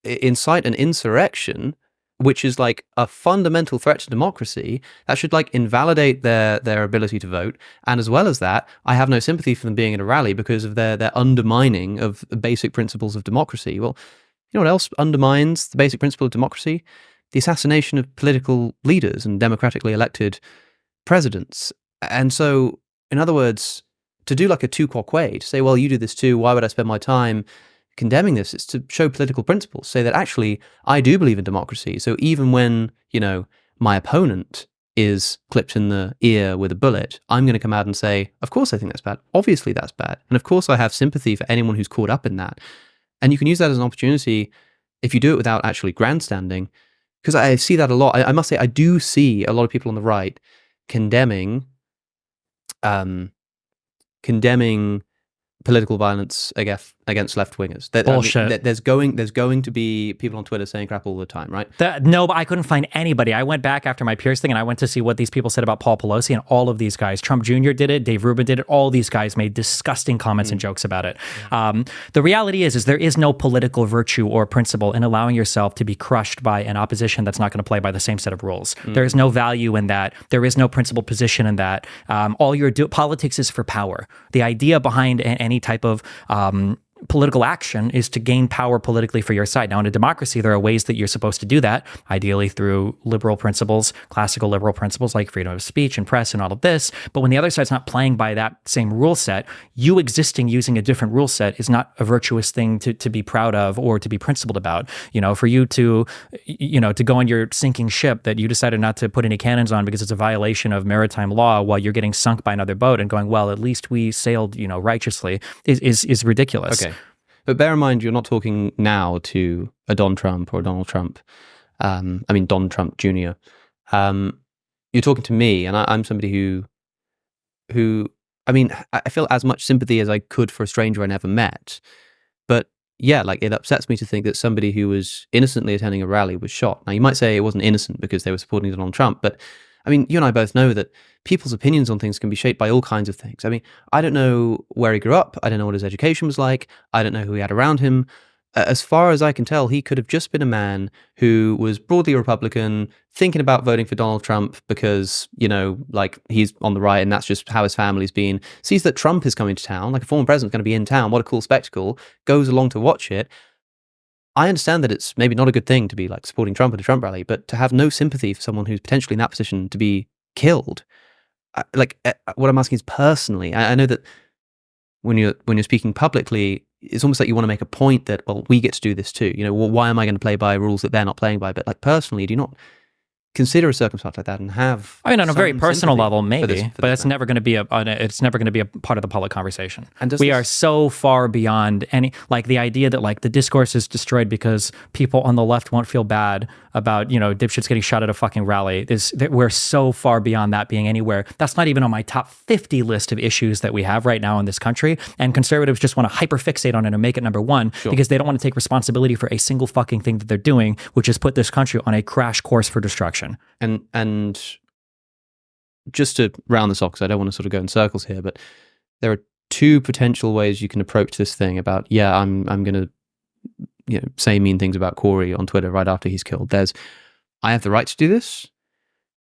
incite an insurrection, which is like a fundamental threat to democracy, that should like invalidate their ability to vote. And as well as that, I have no sympathy for them being at a rally because of their undermining of the basic principles of democracy. Well, you know what else undermines the basic principle of democracy? The assassination of political leaders and democratically elected presidents. And so, in other words, to do like a tu quoque, to say, well, you do this too, why would I spend my time condemning this? It's to show political principles, say that actually I do believe in democracy. So even when, you know, my opponent is clipped in the ear with a bullet, I'm going to come out and say, of course I think that's bad. Obviously that's bad. And of course I have sympathy for anyone who's caught up in that. And you can use that as an opportunity if you do it without actually grandstanding, because I see that a lot. I must say, I do see a lot of people on the right condemning political violence against left-wingers. Bullshit. I mean, there's going to be people on Twitter saying crap all the time, right? No, but I couldn't find anybody. I went back after my Pierce thing and I went to see what these people said about Paul Pelosi, and all of these guys, Trump Jr. did it, Dave Rubin did it, all these guys made disgusting comments and jokes about it. The reality is there is no political virtue or principle in allowing yourself to be crushed by an opposition that's not going to play by the same set of rules. There is no value in that. There is no principled position in that. Politics is for power. The idea behind any type of political action is to gain power politically for your side. Now, in a democracy, there are ways that you're supposed to do that, ideally through liberal principles, classical liberal principles like freedom of speech and press and all of this. But when the other side's not playing by that same rule set, you existing using a different rule set is not a virtuous thing to be proud of or to be principled about. You know, for you to go on your sinking ship that you decided not to put any cannons on because it's a violation of maritime law while you're getting sunk by another boat and going, well, at least we sailed, righteously is ridiculous. Okay. But bear in mind, you're not talking now to a Don Trump or a Donald Trump. Don Trump Jr. You're talking to me, and I'm somebody who, I feel as much sympathy as I could for a stranger I never met. But yeah, like it upsets me to think that somebody who was innocently attending a rally was shot. Now, you might say it wasn't innocent because they were supporting Donald Trump, but I mean, you and I both know that people's opinions on things can be shaped by all kinds of things. I mean, I don't know where he grew up. I don't know what his education was like. I don't know who he had around him. As far as I can tell, he could have just been a man who was broadly Republican, thinking about voting for Donald Trump because, he's on the right and that's just how his family's been. Sees that Trump is coming to town, like a former president's going to be in town. What a cool spectacle. Goes along to watch it. I understand that it's maybe not a good thing to be like supporting Trump at a Trump rally, but to have no sympathy for someone who's potentially in that position to be killed, what I'm asking is personally, I know that when you're speaking publicly, it's almost like you want to make a point that, well, we get to do this too. Why am I going to play by rules that they're not playing by? But like personally, do you not consider a circumstance like that and have? I mean, on a very personal level, maybe, but it's never going to be a part of the public conversation. And we are so far beyond the idea that like the discourse is destroyed because people on the left won't feel bad about dipshits getting shot at a fucking rally. We're so far beyond that being anywhere. That's not even on my top 50 list of issues that we have right now in this country. And conservatives just want to hyperfixate on it and make it number one because they don't want to take responsibility for a single fucking thing that they're doing, which is put this country on a crash course for destruction. And just to round this off, because I don't want to sort of go in circles here, but there are two potential ways you can approach this thing about, I'm going to say mean things about Corey on Twitter right after he's killed. There's, I have the right to do this,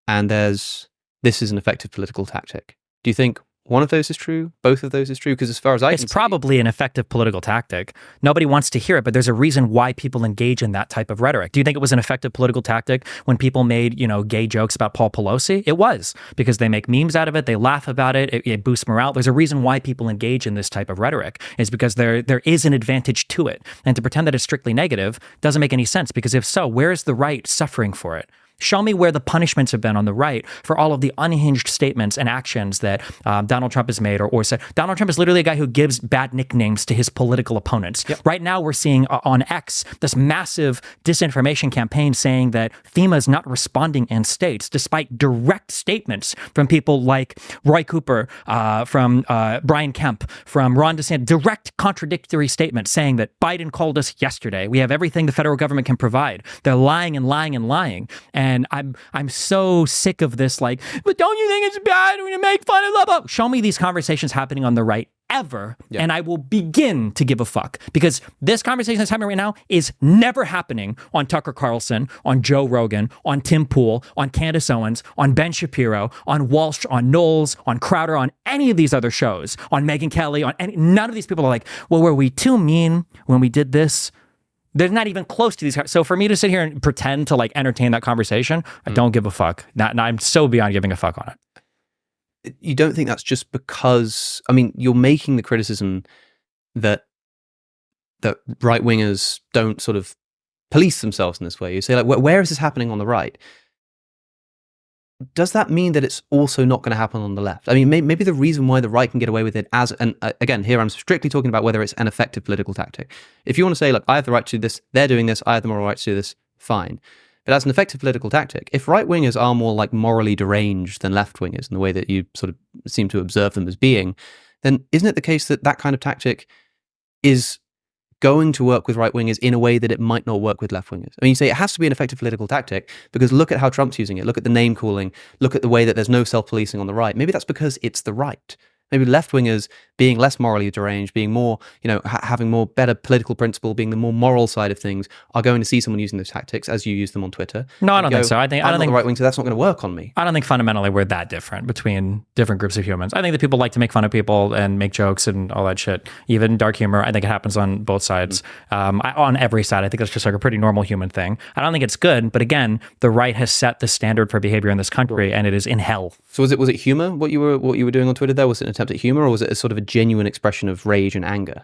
and there's, this is an effective political tactic. Do you think one of those is true? Both of those is true? Because as far as I can see, it's probably an effective political tactic. Nobody wants to hear it, but there's a reason why people engage in that type of rhetoric. Do you think it was an effective political tactic when people made, gay jokes about Paul Pelosi? It was, because they make memes out of it, they laugh about it, it boosts morale. There's a reason why people engage in this type of rhetoric, is because there is an advantage to it. And to pretend that it's strictly negative doesn't make any sense, because if so, where is the right suffering for it? Show me where the punishments have been on the right for all of the unhinged statements and actions that Donald Trump has made or said. Donald Trump is literally a guy who gives bad nicknames to his political opponents. Yep. Right now, we're seeing on X this massive disinformation campaign saying that FEMA is not responding in states, despite direct statements from people like Roy Cooper, from Brian Kemp, from Ron DeSantis, direct contradictory statements saying that Biden called us yesterday. We have everything the federal government can provide. They're lying and lying and lying. And I'm so sick of this, but don't you think it's bad when you make fun of blah, blah? Show me these conversations happening on the right ever, and I will begin to give a fuck, because this conversation that's happening right now is never happening on Tucker Carlson, on Joe Rogan, on Tim Pool, on Candace Owens, on Ben Shapiro, on Walsh, on Knowles, on Crowder, on any of these other shows, on Megyn Kelly, none of these people are like, well, were we too mean when we did this? They're not even close to these. So for me to sit here and pretend to like entertain that conversation, I don't give a fuck. I'm so beyond giving a fuck on it. You don't think that's just because, I mean, you're making the criticism that right-wingers don't sort of police themselves in this way. You say, like, where is this happening on the right? Does that mean that it's also not going to happen on the left? I mean, maybe the reason why the right can get away with it and again, here I'm strictly talking about whether it's an effective political tactic. If you want to say, look, I have the right to do this, they're doing this, I have the moral right to do this, fine. But as an effective political tactic, if right-wingers are more like morally deranged than left-wingers in the way that you sort of seem to observe them as being, then isn't it the case that that kind of tactic is going to work with right-wingers in a way that it might not work with left-wingers? I mean, you say it has to be an effective political tactic because look at how Trump's using it. Look at the name-calling. Look at the way that there's no self-policing on the right. Maybe that's because it's the right. Maybe left-wingers being less morally deranged, being more, having more better political principle, being the more moral side of things, are going to see someone using those tactics as you use them on Twitter. No, I don't think so. I don't think the right wing, so that's not going to work on me. I don't think fundamentally we're that different between different groups of humans. I think that people like to make fun of people and make jokes and all that shit. Even dark humor, I think it happens on both sides. On every side, I think that's just like a pretty normal human thing. I don't think it's good, but again, the right has set the standard for behavior in this country, and it is in hell. So was it humor? What you were doing on Twitter there? Was it an attempt at humor, or was it a sort of a genuine expression of rage and anger?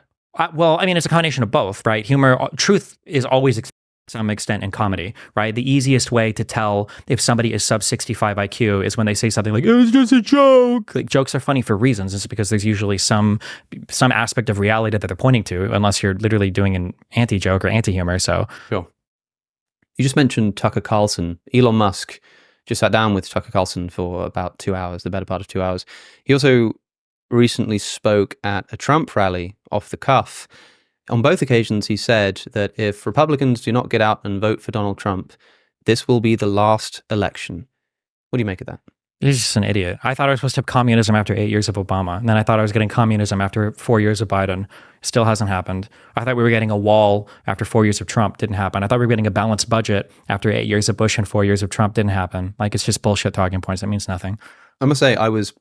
Well, I mean, it's a combination of both, right? Humor, truth is always to some extent in comedy, right? The easiest way to tell if somebody is sub 65 IQ is when they say something like, it was just a joke. Like, jokes are funny for reasons. It's because there's usually some aspect of reality that they're pointing to, unless you're literally doing an anti-joke or anti-humor. So, sure. You just mentioned Tucker Carlson. Elon Musk just sat down with Tucker Carlson for about 2 hours, the better part of 2 hours. He also recently spoke at a Trump rally off the cuff. On both occasions, he said that if Republicans do not get out and vote for Donald Trump, this will be the last election. What do you make of that? He's just an idiot. I thought I was supposed to have communism after 8 years of Obama. And then I thought I was getting communism after 4 years of Biden. Still hasn't happened. I thought we were getting a wall after 4 years of Trump. Didn't happen. I thought we were getting a balanced budget after 8 years of Bush and 4 years of Trump. Didn't happen. Like, it's just bullshit talking points. That means nothing. I must say, I was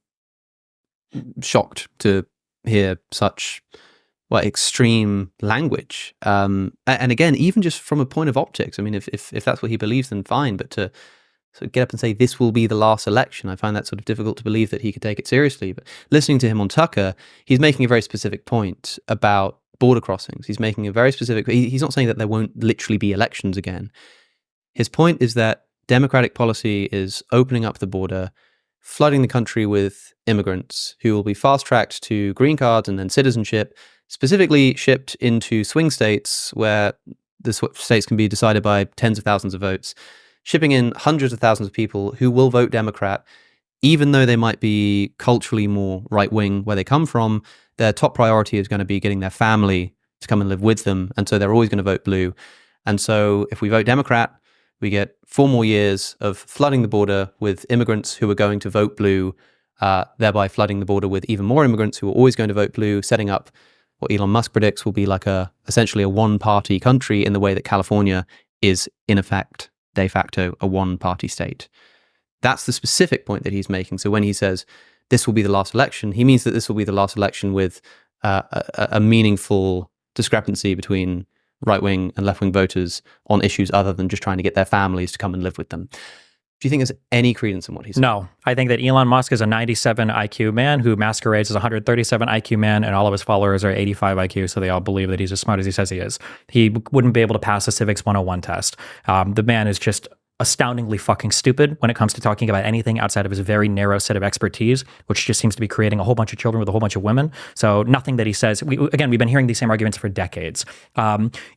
shocked to hear such extreme language. And again, even just from a point of optics, I mean, if that's what he believes, then fine. But to sort of get up and say this will be the last election, I find that sort of difficult to believe that he could take it seriously. But listening to him on Tucker, he's making a very specific point about border crossings. He's making a very specific, he's not saying that there won't literally be elections again. His point is that Democratic policy is opening up the border, flooding the country with immigrants who will be fast-tracked to green cards and then citizenship, specifically shipped into swing states where the states can be decided by tens of thousands of votes, shipping in hundreds of thousands of people who will vote Democrat, even though they might be culturally more right-wing where they come from. Their top priority is going to be getting their family to come and live with them, and so they're always going to vote blue. And so if we vote Democrat, we get 4 more years of flooding the border with immigrants who are going to vote blue, thereby flooding the border with even more immigrants who are always going to vote blue, setting up what Elon Musk predicts will be like essentially a one-party country in the way that California is, in effect, de facto, a one-party state. That's the specific point that he's making. So when he says this will be the last election, he means that this will be the last election with a meaningful discrepancy between right-wing and left-wing voters on issues other than just trying to get their families to come and live with them. Do you think there's any credence in what he's saying? No. I think that Elon Musk is a 97 IQ man who masquerades as a 137 IQ man, and all of his followers are 85 IQ, so they all believe that he's as smart as he says he is. He wouldn't be able to pass a Civics 101 test. The man is just astoundingly fucking stupid when it comes to talking about anything outside of his very narrow set of expertise, which just seems to be creating a whole bunch of children with a whole bunch of women. So nothing that he says, we've been hearing these same arguments for decades.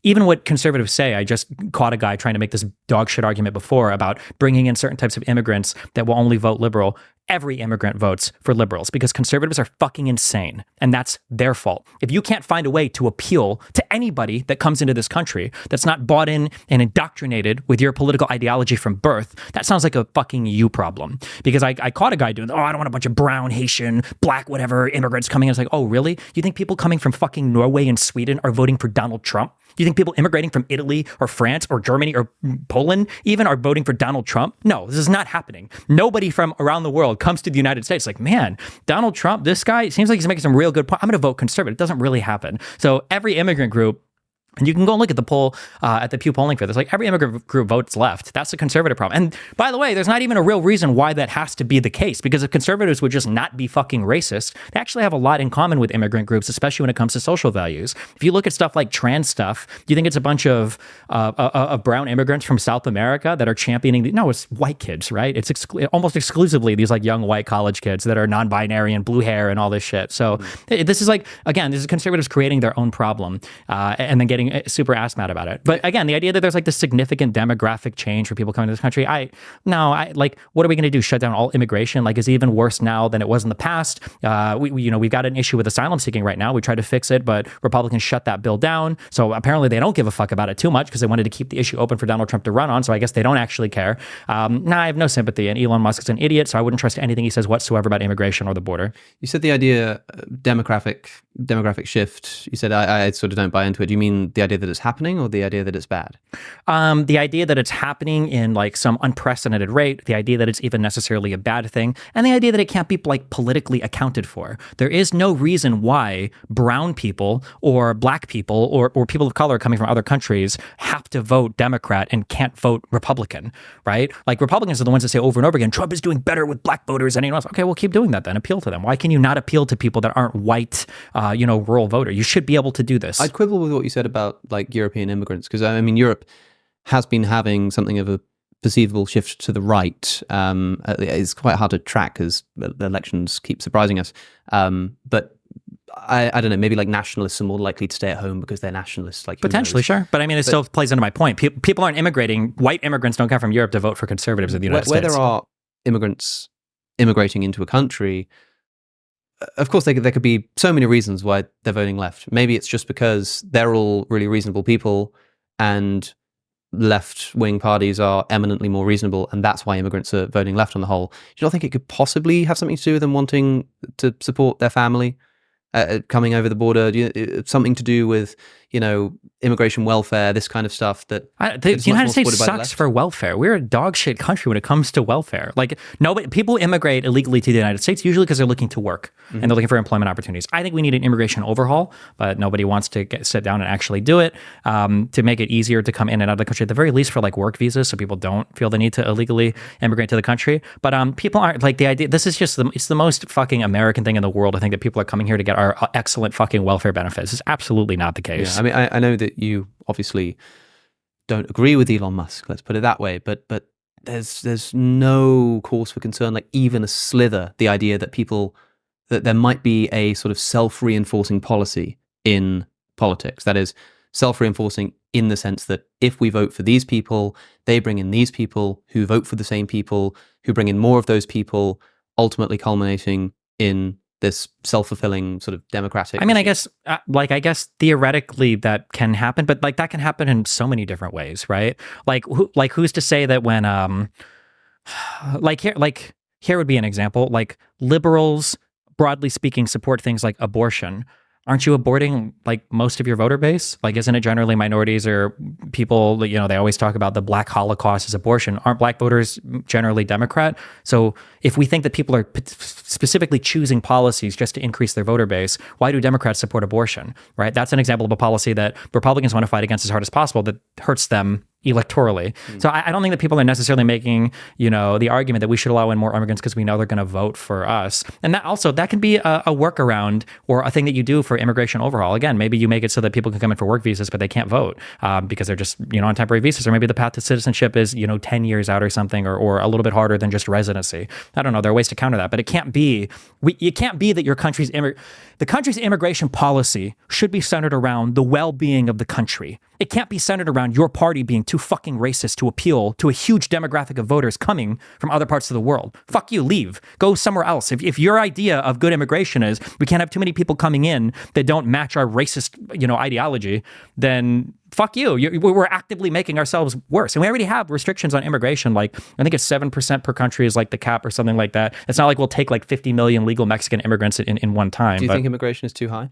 Even what conservatives say, I just caught a guy trying to make this dog shit argument before about bringing in certain types of immigrants that will only vote liberal. every immigrant votes for liberals because conservatives are fucking insane. And that's their fault. If you can't find a way to appeal to anybody that comes into this country that's not bought in and indoctrinated with your political ideology from birth, that sounds like a fucking you problem. Because I caught a guy doing, I don't want a bunch of brown, Haitian, black, whatever immigrants coming in. It's like, oh, really? You think people coming from fucking Norway and Sweden are voting for Donald Trump? Do you think people immigrating from Italy or France or Germany or Poland even are voting for Donald Trump? No, this is not happening. Nobody from around the world comes to the United States like, man, Donald Trump, this guy seems like he's making some real good points. I'm going to vote conservative. It doesn't really happen. So every immigrant group, and you can go and look at the poll at the Pew polling for this. Like every immigrant group votes left. That's a conservative problem. And by the way, there's not even a real reason why that has to be the case, because if conservatives would just not be fucking racist, they actually have a lot in common with immigrant groups, especially when it comes to social values. If you look at stuff like trans stuff, do you think it's a bunch of brown immigrants from South America that are championing? No, it's white kids, right? It's almost exclusively these like young white college kids that are non-binary and blue hair and all this shit. So this is like, again, this is conservatives creating their own problem and then getting super ass mad about it. But again, the idea that there's like this significant demographic change for people coming to this country, like, what are we going to do? Shut down all immigration? Like, is it even worse now than it was in the past? We've got an issue with asylum seeking right now. We tried to fix it, but Republicans shut that bill down. So apparently they don't give a fuck about it too much because they wanted to keep the issue open for Donald Trump to run on. So I guess they don't actually care. I have no sympathy. And Elon Musk is an idiot, so I wouldn't trust anything he says whatsoever about immigration or the border. You said the idea demographic shift. You said I sort of don't buy into it. Do you mean the idea that it's happening or the idea that it's bad? The idea that it's happening in like some unprecedented rate, the idea that it's even necessarily a bad thing, and the idea that it can't be like politically accounted for. There is no reason why brown people or black people or people of color coming from other countries have to vote Democrat and can't vote Republican, right? Like Republicans are the ones that say over and over again, Trump is doing better with black voters than anyone else. Okay, well, keep doing that then. Appeal to them. Why can you not appeal to people that aren't white, rural voter? You should be able to do this. I'd quibble with what you said about like European immigrants, because I mean, Europe has been having something of a perceivable shift to the right. It's quite hard to track because the elections keep surprising us. But I don't know, maybe like nationalists are more likely to stay at home because they're nationalists. Like potentially, sure. But I mean, it still plays into my point. People aren't immigrating. White immigrants don't come from Europe to vote for conservatives in the United States. Where there are immigrants immigrating into a country, of course, there could be so many reasons why they're voting left. Maybe it's just because they're all really reasonable people and left-wing parties are eminently more reasonable, and that's why immigrants are voting left on the whole. Do you not think it could possibly have something to do with them wanting to support their family coming over the border? Something to do with, immigration welfare, this kind of stuff? The United States sucks for welfare. We're a dog shit country when it comes to welfare. Like people immigrate illegally to the United States usually because they're looking to work and they're looking for employment opportunities. I think we need an immigration overhaul, but nobody wants to sit down and actually do it to make it easier to come in and out of the country, at the very least for like work visas, so people don't feel the need to illegally immigrate to the country. But people aren't like the idea. This is just it's the most fucking American thing in the world. I think that people are coming here to get our excellent fucking welfare benefits. It's absolutely not the case. Yeah, I mean, I know that you obviously don't agree with Elon Musk, let's put it that way, but there's no cause for concern, like even a slither, the idea that there might be a sort of self-reinforcing policy in politics. That is, self-reinforcing in the sense that if we vote for these people, they bring in these people who vote for the same people, who bring in more of those people, ultimately culminating in this self-fulfilling sort of democratic. I mean, I guess theoretically that can happen, but like that can happen in so many different ways, right? Like who's to say that when here would be an example, like liberals, broadly speaking, support things like abortion. Aren't you aborting like most of your voter base? Like, isn't it generally minorities or people, they always talk about the Black Holocaust as abortion. Aren't black voters generally Democrat? So if we think that people are specifically choosing policies just to increase their voter base, why do Democrats support abortion, right? That's an example of a policy that Republicans want to fight against as hard as possible that hurts them electorally. So I don't think that people are necessarily making, the argument that we should allow in more immigrants because we know they're going to vote for us. And that can be a workaround or a thing that you do for immigration overhaul. Again, maybe you make it so that people can come in for work visas, but they can't vote because they're just, on temporary visas, or maybe the path to citizenship is, 10 years out or something, or a little bit harder than just residency. I don't know. There are ways to counter that, but it can't be that your country's the country's immigration policy should be centered around the well-being of the country. It can't be centered around your party being too fucking racist to appeal to a huge demographic of voters coming from other parts of the world. Fuck you, leave. Go somewhere else. If your idea of good immigration is we can't have too many people coming in that don't match our racist, ideology, then fuck you. We're actively making ourselves worse. And we already have restrictions on immigration. Like, I think it's 7% per country is like the cap or something like that. It's not like we'll take like 50 million legal Mexican immigrants in one time. Do you think immigration is too high?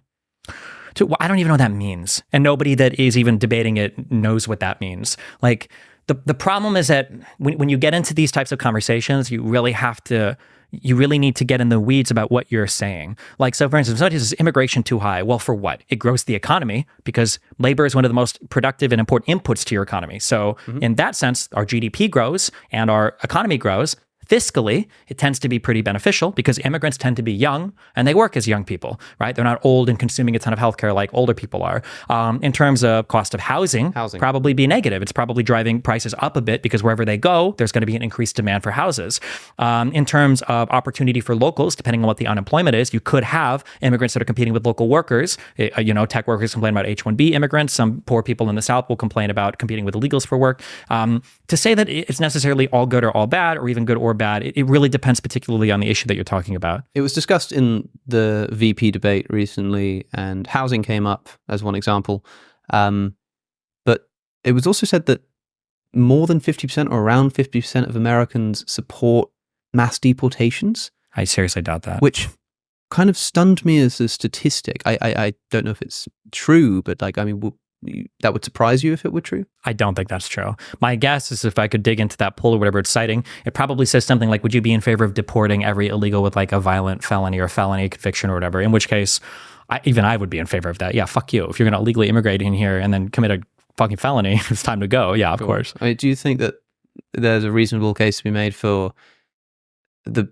I don't even know what that means. And nobody that is even debating it knows what that means. Like, the problem is that when you get into these types of conversations, you really need to get in the weeds about what you're saying. Like, so for instance, is immigration too high? Well, for what? It grows the economy because labor is one of the most productive and important inputs to your economy. So in that sense, our GDP grows and our economy grows. Fiscally, it tends to be pretty beneficial because immigrants tend to be young and they work as young people, right? They're not old and consuming a ton of healthcare like older people are. In terms of cost of housing, probably be negative. It's probably driving prices up a bit because wherever they go, there's going to be an increased demand for houses. In terms of opportunity for locals, depending on what the unemployment is, you could have immigrants that are competing with local workers. Tech workers complain about H-1B immigrants. Some poor people in the South will complain about competing with illegals for work. To say that it's necessarily all good or all bad, or even good or bad, it really depends particularly on the issue that you're talking about. It was discussed in the VP debate recently, and housing came up as one example. But it was also said that more than 50% or around 50% of Americans support mass deportations. I seriously doubt that. Which kind of stunned me as a statistic. I don't know if it's true, but that would surprise you if it were true? I don't think that's true. My guess is if I could dig into that poll or whatever it's citing, it probably says something like, would you be in favor of deporting every illegal with like a violent felony or felony conviction or whatever? In which case, I would be in favor of that. Yeah, fuck you. If you're going to illegally immigrate in here and then commit a fucking felony, it's time to go. Yeah, of course. Do you think that there's a reasonable case to be made for the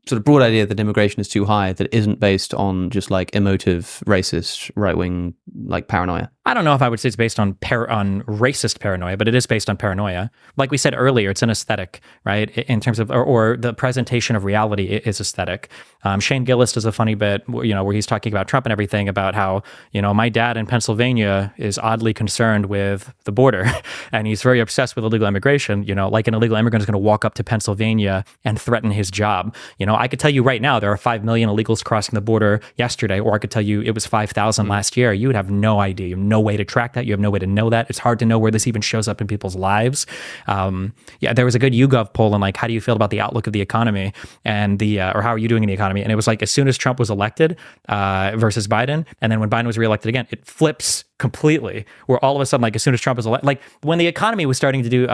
sort of broad idea that immigration is too high that isn't based on just like emotive, racist, right-wing like paranoia? I don't know if I would say it's based on racist paranoia, but it is based on paranoia. Like we said earlier, it's an aesthetic, right? In terms of, or the presentation of reality is aesthetic. Shane Gillis does a funny bit, where he's talking about Trump and everything about how, my dad in Pennsylvania is oddly concerned with the border and he's very obsessed with illegal immigration, like an illegal immigrant is going to walk up to Pennsylvania and threaten his job. I could tell you right now, there are 5 million illegals crossing the border yesterday, or I could tell you it was 5,000 last year. You would have no idea. You have no way to track that. You have no way to know that. It's hard to know where this even shows up in people's lives. There was a good YouGov poll on like, how do you feel about the outlook of the economy and or how are you doing in the economy? And it was like, as soon as Trump was elected versus Biden, and then when Biden was reelected again, it flips completely, where all of a sudden, like as soon as Trump was elected, like when the economy was starting to do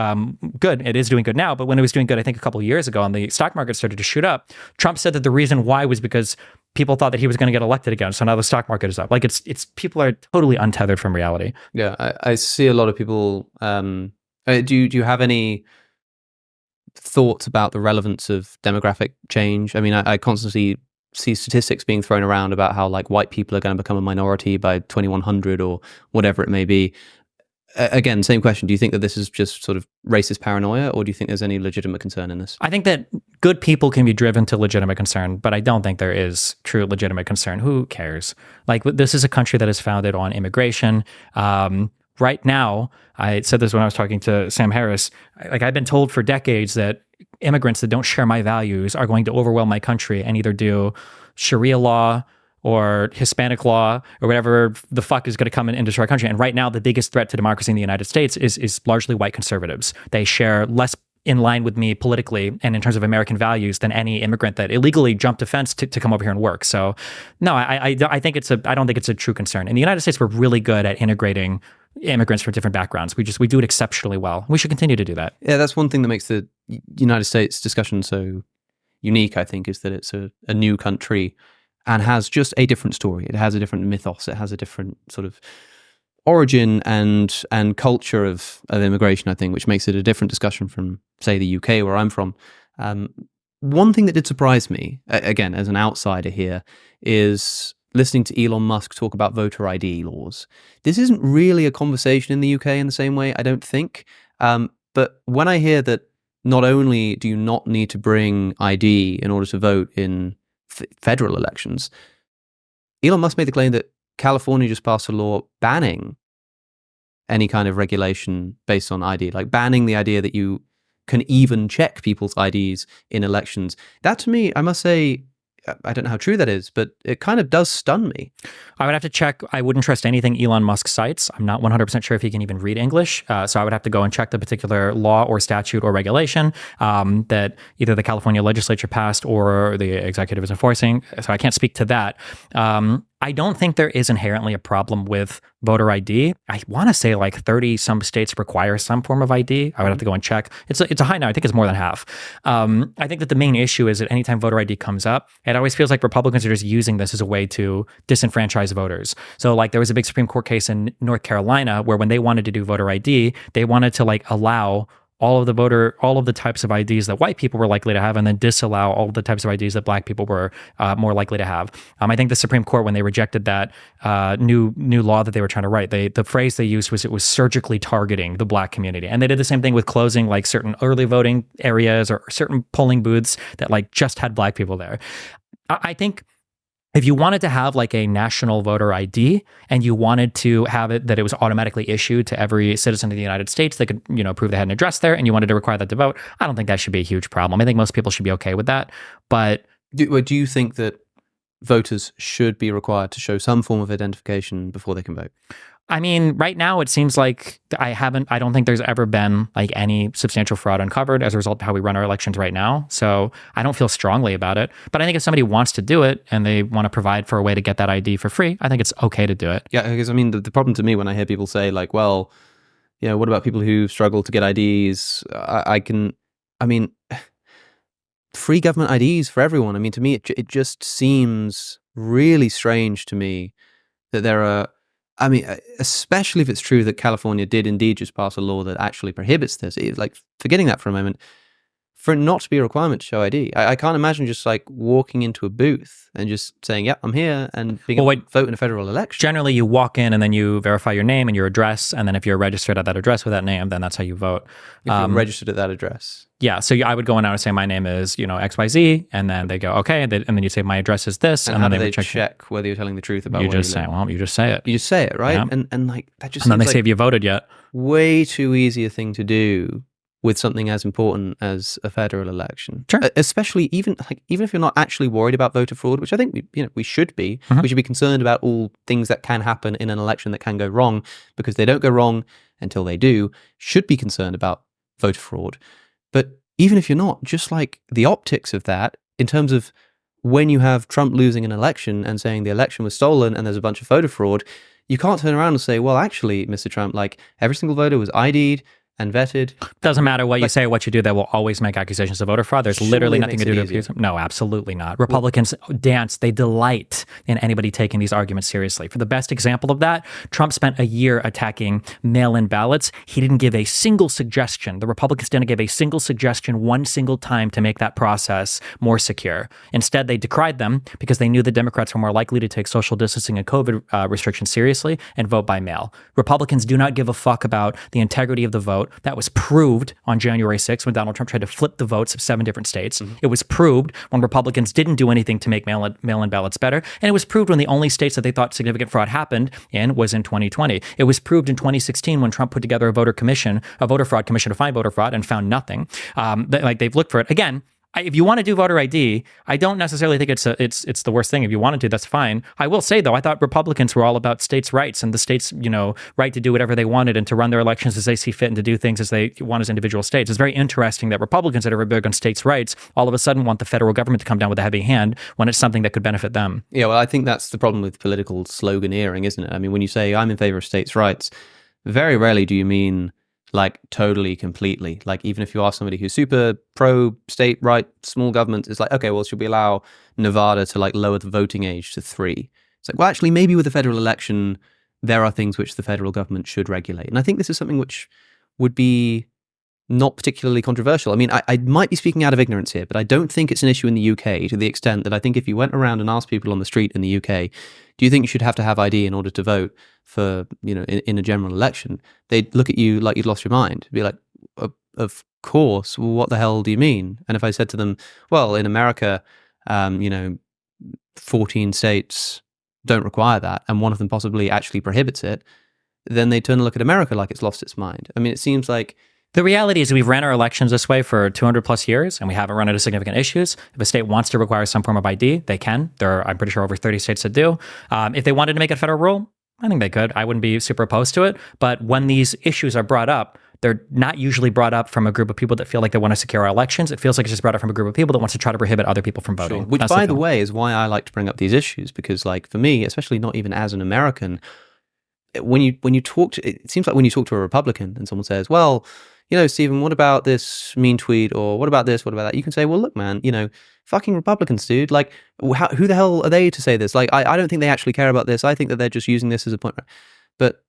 good, it is doing good now, but when it was doing good, I think a couple of years ago, and the stock market started to shoot up, Trump said that the reason why was because people thought that he was going to get elected again. So now the stock market is up. Like it's people are totally untethered from reality. Yeah, I see a lot of people. Do you have any thoughts about the relevance of demographic change? I mean, I constantly see statistics being thrown around about how like white people are going to become a minority by 2100 or whatever it may be. Again, same question. Do you think that this is just sort of racist paranoia, or do you think there's any legitimate concern in this? I think that good people can be driven to legitimate concern, but I don't think there is true legitimate concern. Who cares? Like, this is a country that is founded on immigration. Right now, I said this when I was talking to Sam Harris, like I've been told for decades that immigrants that don't share my values are going to overwhelm my country and either do Sharia law or Hispanic law or whatever the fuck is going to come and destroy our country. And right now, the biggest threat to democracy in the United States is largely white conservatives. They share less in line with me politically and in terms of American values than any immigrant that illegally jumped a fence to come over here and work. So no, I don't think it's a true concern. In the United States, we're really good at integrating immigrants from different backgrounds. We do it exceptionally well. We should continue to do that. Yeah, that's one thing that makes the United States discussion so unique, I think, is that it's a new country and has just a different story. It has a different mythos. It has a different sort of origin and culture of immigration, I think, which makes it a different discussion from, say, the UK, where I'm from. One thing that did surprise me, again, as an outsider here, is listening to Elon Musk talk about voter ID laws. This isn't really a conversation in the UK in the same way, I don't think. But when I hear that not only do you not need to bring ID in order to vote in federal elections, Elon Musk made the claim that California just passed a law banning any kind of regulation based on ID, like banning the idea that you can even check people's IDs in elections. That to me, I must say, I don't know how true that is, but it kind of does stun me. I would have to check. I wouldn't trust anything Elon Musk cites. I'm not 100% sure if he can even read English. So I would have to go and check the particular law or statute or regulation that either the California legislature passed or the executive is enforcing. So I can't speak to that. I don't think there is inherently a problem with voter ID. I want to say like 30 some states require some form of ID. I would have to go and check. It's a high now. I think it's more than half. I think that the main issue is that anytime voter ID comes up, it always feels like Republicans are just using this as a way to disenfranchise voters. So like there was a big Supreme Court case in North Carolina where when they wanted to do voter ID, they wanted to like allow all of the types of IDs that white people were likely to have, and then disallow all of the types of IDs that black people were more likely to have. I think the Supreme Court, when they rejected that new law that they were trying to write, the phrase they used was it was surgically targeting the black community. And they did the same thing with closing like certain early voting areas or certain polling booths that like just had black people there. I think if you wanted to have like a national voter ID and you wanted to have it that it was automatically issued to every citizen of the United States that could, prove they had an address there, and you wanted to require that to vote, I don't think that should be a huge problem. I think most people should be okay with that. But do you think that voters should be required to show some form of identification before they can vote? I mean, right now it seems like I don't think there's ever been like any substantial fraud uncovered as a result of how we run our elections right now. So I don't feel strongly about it. But I think if somebody wants to do it and they want to provide for a way to get that ID for free, I think it's okay to do it. Yeah, because I mean, the problem to me when I hear people say like, well, what about people who struggle to get IDs? Free government IDs for everyone. I mean, to me, it just seems really strange to me that there are, especially if it's true that California did indeed just pass a law that actually prohibits this. Like, forgetting that for a moment, for it not to be a requirement to show ID, I can't imagine just like walking into a booth and just saying, "Yep, I'm here," and being able to vote in a federal election. Generally, you walk in and then you verify your name and your address, and then if you're registered at that address with that name, then that's how you vote. If you're registered at that address. Yeah, so I would go in and I would say my name is XYZ, and then they go okay, and then you say my address is this, and then how do they would check whether you're telling the truth about. You where just you say, live? well, you just say it. You just say it, right? Yeah. And like that just. And then they seems say, like have you voted yet? way too easy a thing to do with something as important as a federal election. Sure. Especially even if you're not actually worried about voter fraud, which I think we should be. Mm-hmm. We should be concerned about all things that can happen in an election that can go wrong, because they don't go wrong until they do. Should be concerned about voter fraud. But even if you're not, just like the optics of that, in terms of when you have Trump losing an election and saying the election was stolen and there's a bunch of voter fraud, you can't turn around and say, well, actually, Mr. Trump, like every single voter was ID'd and vetted. Doesn't matter what you say or what you do, they will always make accusations of voter fraud. There's literally nothing to do to accuse them. No, absolutely not. Republicans dance, they delight in anybody taking these arguments seriously. For the best example of that, Trump spent a year attacking mail-in ballots. He didn't give a single suggestion. The Republicans didn't give a single suggestion one single time to make that process more secure. Instead, they decried them because they knew the Democrats were more likely to take social distancing and COVID restrictions seriously and vote by mail. Republicans do not give a fuck about the integrity of the vote. That was proved on January 6th when Donald Trump tried to flip the votes of 7 different states. Mm-hmm. It was proved when Republicans didn't do anything to make mail-in ballots better. And it was proved when the only states that they thought significant fraud happened in was in 2020. It was proved in 2016 when Trump put together a voter fraud commission to find voter fraud and found nothing. They've looked for it. Again, if you want to do voter ID, I don't necessarily think it's the worst thing. If you wanted to, that's fine. I will say, though, I thought Republicans were all about states' rights and the states' right to do whatever they wanted and to run their elections as they see fit and to do things as they want as individual states. It's very interesting that Republicans that are very big on states' rights all of a sudden want the federal government to come down with a heavy hand when it's something that could benefit them. Yeah, well, I think that's the problem with political sloganeering, isn't it? I mean, when you say I'm in favor of states' rights, very rarely do you mean like totally, completely. Like even if you ask somebody who's super pro state right, small government, it's like, okay, well, should we allow Nevada to like lower the voting age to 3? It's like, well, actually, maybe with the federal election, there are things which the federal government should regulate. And I think this is something which would be not particularly controversial. I mean, I might be speaking out of ignorance here, but I don't think it's an issue in the UK to the extent that I think if you went around and asked people on the street in the UK, do you think you should have to have ID in order to vote for, in a general election? They'd look at you like you'd lost your mind. Be like, of course, well, what the hell do you mean? And if I said to them, well, in America, 14 states don't require that, and one of them possibly actually prohibits it, then they turn and look at America like it's lost its mind. I mean, it seems like the reality is we've ran our elections this way for 200 plus years, and we haven't run into significant issues. If a state wants to require some form of ID, they can. I'm pretty sure over 30 states that do. If they wanted to make it federal rule, I think they could. I wouldn't be super opposed to it. But when these issues are brought up, they're not usually brought up from a group of people that feel like they want to secure our elections. It feels like it's just brought up from a group of people that wants to try to prohibit other people from voting. Sure. Which, by the way, is why I like to bring up these issues, because, like, for me, especially not even as an American, when you talk to, it seems like when you talk to a Republican and someone says, well, you know, Stephen, what about this mean tweet, or what about this, what about that? You can say, well, look, man, you know, fucking Republicans, dude. Like, who the hell are they to say this? Like, I don't think they actually care about this. I think that they're just using this as a point. But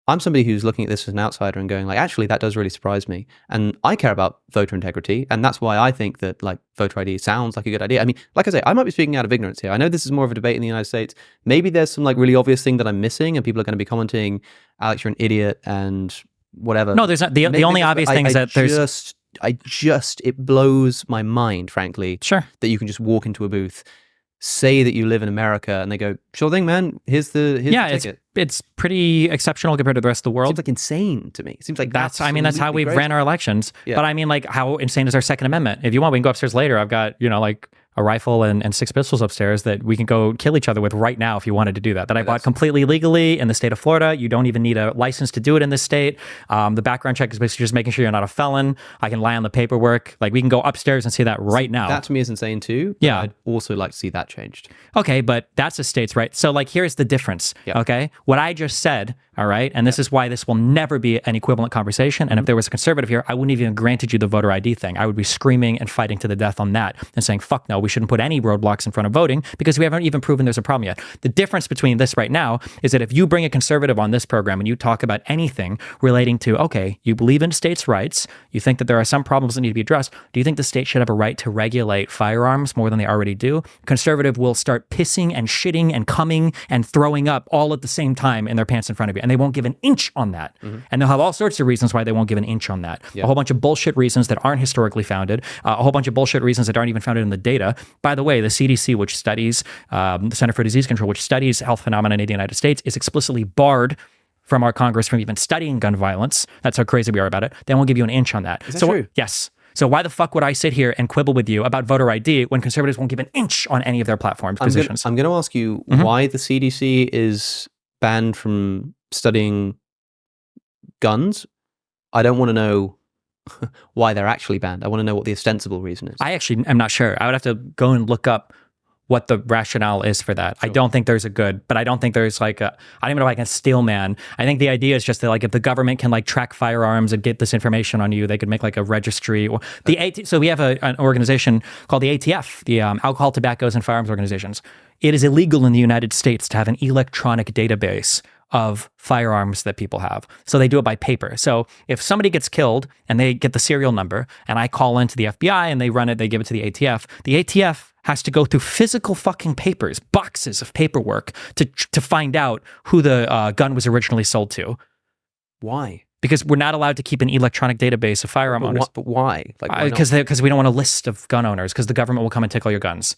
I'm somebody who's looking at this as an outsider and going, like, actually, that does really surprise me. And I care about voter integrity. And that's why I think that, like, voter ID sounds like a good idea. I mean, like I say, I might be speaking out of ignorance here. I know this is more of a debate in the United States. Maybe there's some, like, really obvious thing that I'm missing, and people are going to be commenting, Alex, you're an idiot, and whatever. No, there's not. The only obvious thing is that there's... it blows my mind, frankly, Sure. that you can just walk into a booth, say that you live in America, and they go, sure thing, man, here's the ticket. It's pretty exceptional compared to the rest of the world. Seems like insane to me. It seems like that's how we've ran our elections. Yeah. But I mean, like, how insane is our Second Amendment? If you want, we can go upstairs later. I've got, you know, like a rifle and 6 pistols upstairs that we can go kill each other with right now if you wanted to do that. That I bought completely legally in the state of Florida. You don't even need a license to do it in this state. The background check is basically just making sure you're not a felon. I can lie on the paperwork. Like, we can go upstairs and see that right now. That to me is insane too. Yeah. I'd also like to see that changed. Okay, but that's a state's right. So, like, here's the difference. Yep. Okay, what I just said, all right, and this is why this will never be an equivalent conversation. And if there was a conservative here, I wouldn't even granted you the voter ID thing. I would be screaming and fighting to the death on that and saying, fuck no, we shouldn't put any roadblocks in front of voting because we haven't even proven there's a problem yet. The difference between this right now is that if you bring a conservative on this program and you talk about anything relating to, okay, you believe in states' rights, you think that there are some problems that need to be addressed, do you think the state should have a right to regulate firearms more than they already do? Conservative will start pissing and shitting and coming and throwing up all at the same time in their pants in front of you. And they won't give an inch on that. Mm-hmm. And they'll have all sorts of reasons why they won't give an inch on that. Yeah. A whole bunch of bullshit reasons that aren't historically founded, a whole bunch of bullshit reasons that aren't even founded in the data. By the way, the CDC, which studies, the Center for Disease Control, which studies health phenomena in the United States, is explicitly barred from our Congress from even studying gun violence. That's how crazy we are about it. They won't give you an inch on that. Is that true? Yes. So why the fuck would I sit here and quibble with you about voter ID when conservatives won't give an inch on any of their platform positions? I'm going to ask you why the CDC is banned from studying guns. I don't want to know why they're actually banned. I want to know what the ostensible reason is. I actually am not sure. I would have to go and look up what the rationale is for that. Sure. I don't think there's a good, but I don't think there's like a, I don't even know if I can steel man. I think the idea is just that, like, if the government can, like, track firearms and get this information on you, they could make like a registry. Or so we have an organization called the ATF, the Alcohol, Tobaccos, and Firearms Organizations. It is illegal in the United States to have an electronic database of firearms that people have. So they do it by paper. So if somebody gets killed and they get the serial number and I call into the FBI and they run it, they give it to the ATF has to go through physical fucking papers, boxes of paperwork to find out who the gun was originally sold to. Why? Because we're not allowed to keep an electronic database of firearm owners. But why? Because we don't want a list of gun owners, because the government will come and take all your guns.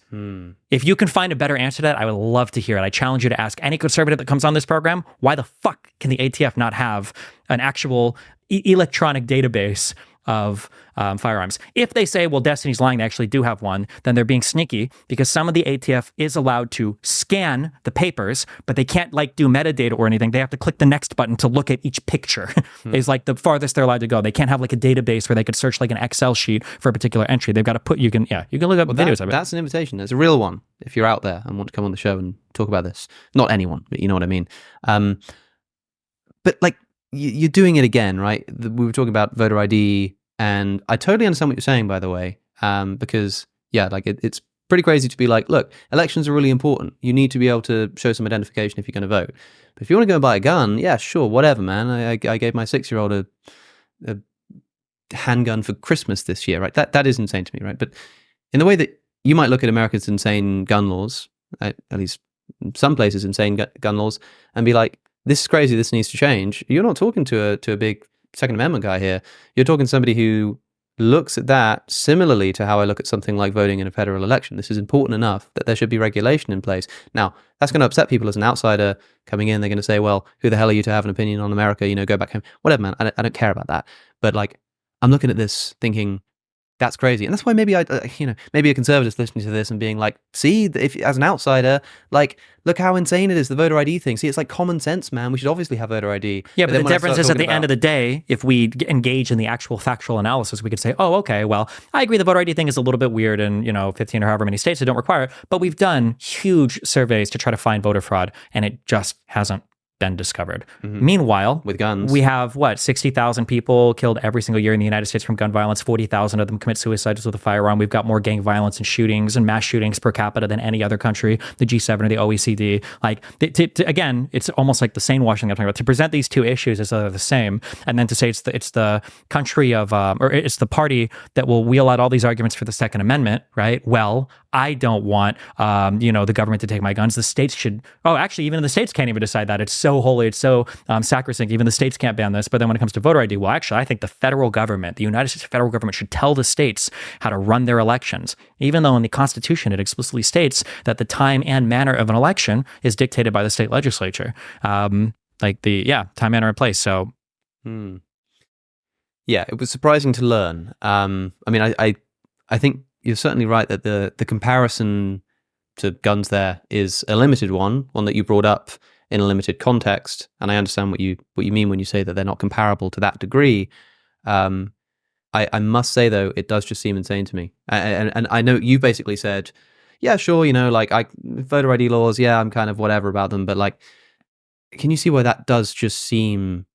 If you can find a better answer to that, I would love to hear it. I challenge you to ask any conservative that comes on this program, why the fuck can the ATF not have an actual electronic database of firearms? If they say, well, Destiny's lying, they actually do have one, then they're being sneaky, because some of the ATF is allowed to scan the papers, but they can't, like, do metadata or anything. They have to click the next button to look at each picture. Is like the farthest they're allowed to go. They can't have, like, a database where they could search, like, an Excel sheet for a particular entry. They've got to put, you can look up videos of it. That's an invitation. It's a real one. If you're out there and want to come on the show and talk about this, not anyone, but you know what I mean. But, like, you're doing it again, right? We were talking about voter ID, and I totally understand what you're saying, by the way, because, yeah, like, it's pretty crazy to be like, look, elections are really important. You need to be able to show some identification if you're going to vote. But if you want to go and buy a gun, yeah, sure, whatever, man. I gave my 6-year-old a handgun for Christmas this year, right? That is insane to me, right? But in the way that you might look at America's insane gun laws, at least in some places insane gun laws, and be like, this is crazy, this needs to change. You're not talking to a big Second Amendment guy here. You're talking to somebody who looks at that similarly to how I look at something like voting in a federal election. This is important enough that there should be regulation in place. Now, that's going to upset people as an outsider coming in. They're going to say, well, who the hell are you to have an opinion on America? Go back home. Whatever, man. I don't care about that. But like, I'm looking at this thinking, that's crazy. And that's why maybe maybe a conservative listening to this and being like, see, if as an outsider, like, look how insane it is, the voter ID thing. See, it's like common sense, man. We should obviously have voter ID. Yeah, but the difference is at the end of the day, if we engage in the actual factual analysis, we could say, oh, okay, well, I agree the voter ID thing is a little bit weird in, 15 or however many states that don't require it, but we've done huge surveys to try to find voter fraud, and it just hasn't been discovered. Meanwhile, with guns, we have 60,000 people killed every single year in the United States from gun violence. 40,000 of them commit suicide with a firearm. We've got more gang violence and shootings and mass shootings per capita than any other country, the G7 or the OECD. Like, again, it's almost like the sane washing I'm talking about. To present these two issues as though they're the same, and then to say it's the country of, or it's the party that will wheel out all these arguments for the Second Amendment, right? Well, I don't want, the government to take my guns. The states should. Oh, actually, even the states can't even decide that. It's so holy. It's so sacrosanct. Even the states can't ban this. But then when it comes to voter ID, well, actually, I think the federal government, the United States federal government, should tell the states how to run their elections. Even though in the Constitution it explicitly states that the time and manner of an election is dictated by the state legislature. Time, manner, and place. So, yeah, it was surprising to learn. I think you're certainly right that the comparison to guns there is a limited one that you brought up in a limited context, and I understand what you mean when you say that they're not comparable to that degree. I must say though, it does just seem insane to me, and I know you basically said, yeah, sure, voter ID laws, yeah, I'm kind of whatever about them, but like, can you see why that does just seem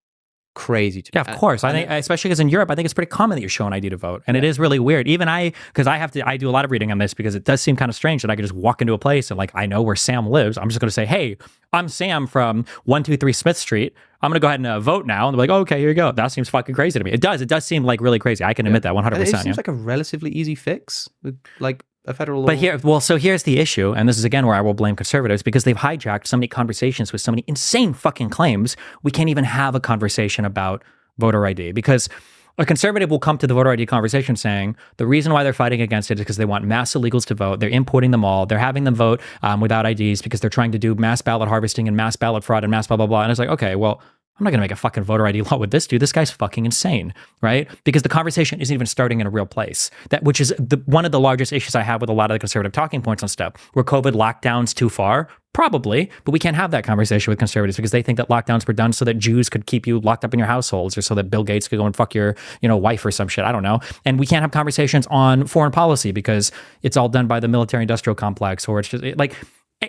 crazy to me? Yeah, of course. I think, especially because in Europe, I think it's pretty common that you show an ID to vote, and it is really weird. Even because I do a lot of reading on this because it does seem kind of strange that I could just walk into a place and like I know where Sam lives. I'm just going to say, hey, I'm Sam from 123 Smith Street. I'm going to go ahead and vote now. And they're like, oh, okay, here you go. That seems fucking crazy to me. It does seem like really crazy. I can admit that 100%. It seems like a relatively easy fix with like a federal law. But here's the issue, and this is again where I will blame conservatives, because they've hijacked so many conversations with so many insane fucking claims. We can't even have a conversation about voter ID, because a conservative will come to the voter ID conversation saying the reason why they're fighting against it is because they want mass illegals to vote. They're importing them all. They're having them vote without IDs because they're trying to do mass ballot harvesting and mass ballot fraud and mass blah, blah, blah. And it's like, okay, well, I'm not going to make a fucking voter ID law with this dude. This guy's fucking insane, right? Because the conversation isn't even starting in a real place. Which is one of the largest issues I have with a lot of the conservative talking points on stuff. Were COVID lockdowns too far? Probably, but we can't have that conversation with conservatives because they think that lockdowns were done so that Jews could keep you locked up in your households, or so that Bill Gates could go and fuck your, wife or some shit. I don't know. And we can't have conversations on foreign policy because it's all done by the military-industrial complex, or it's just like.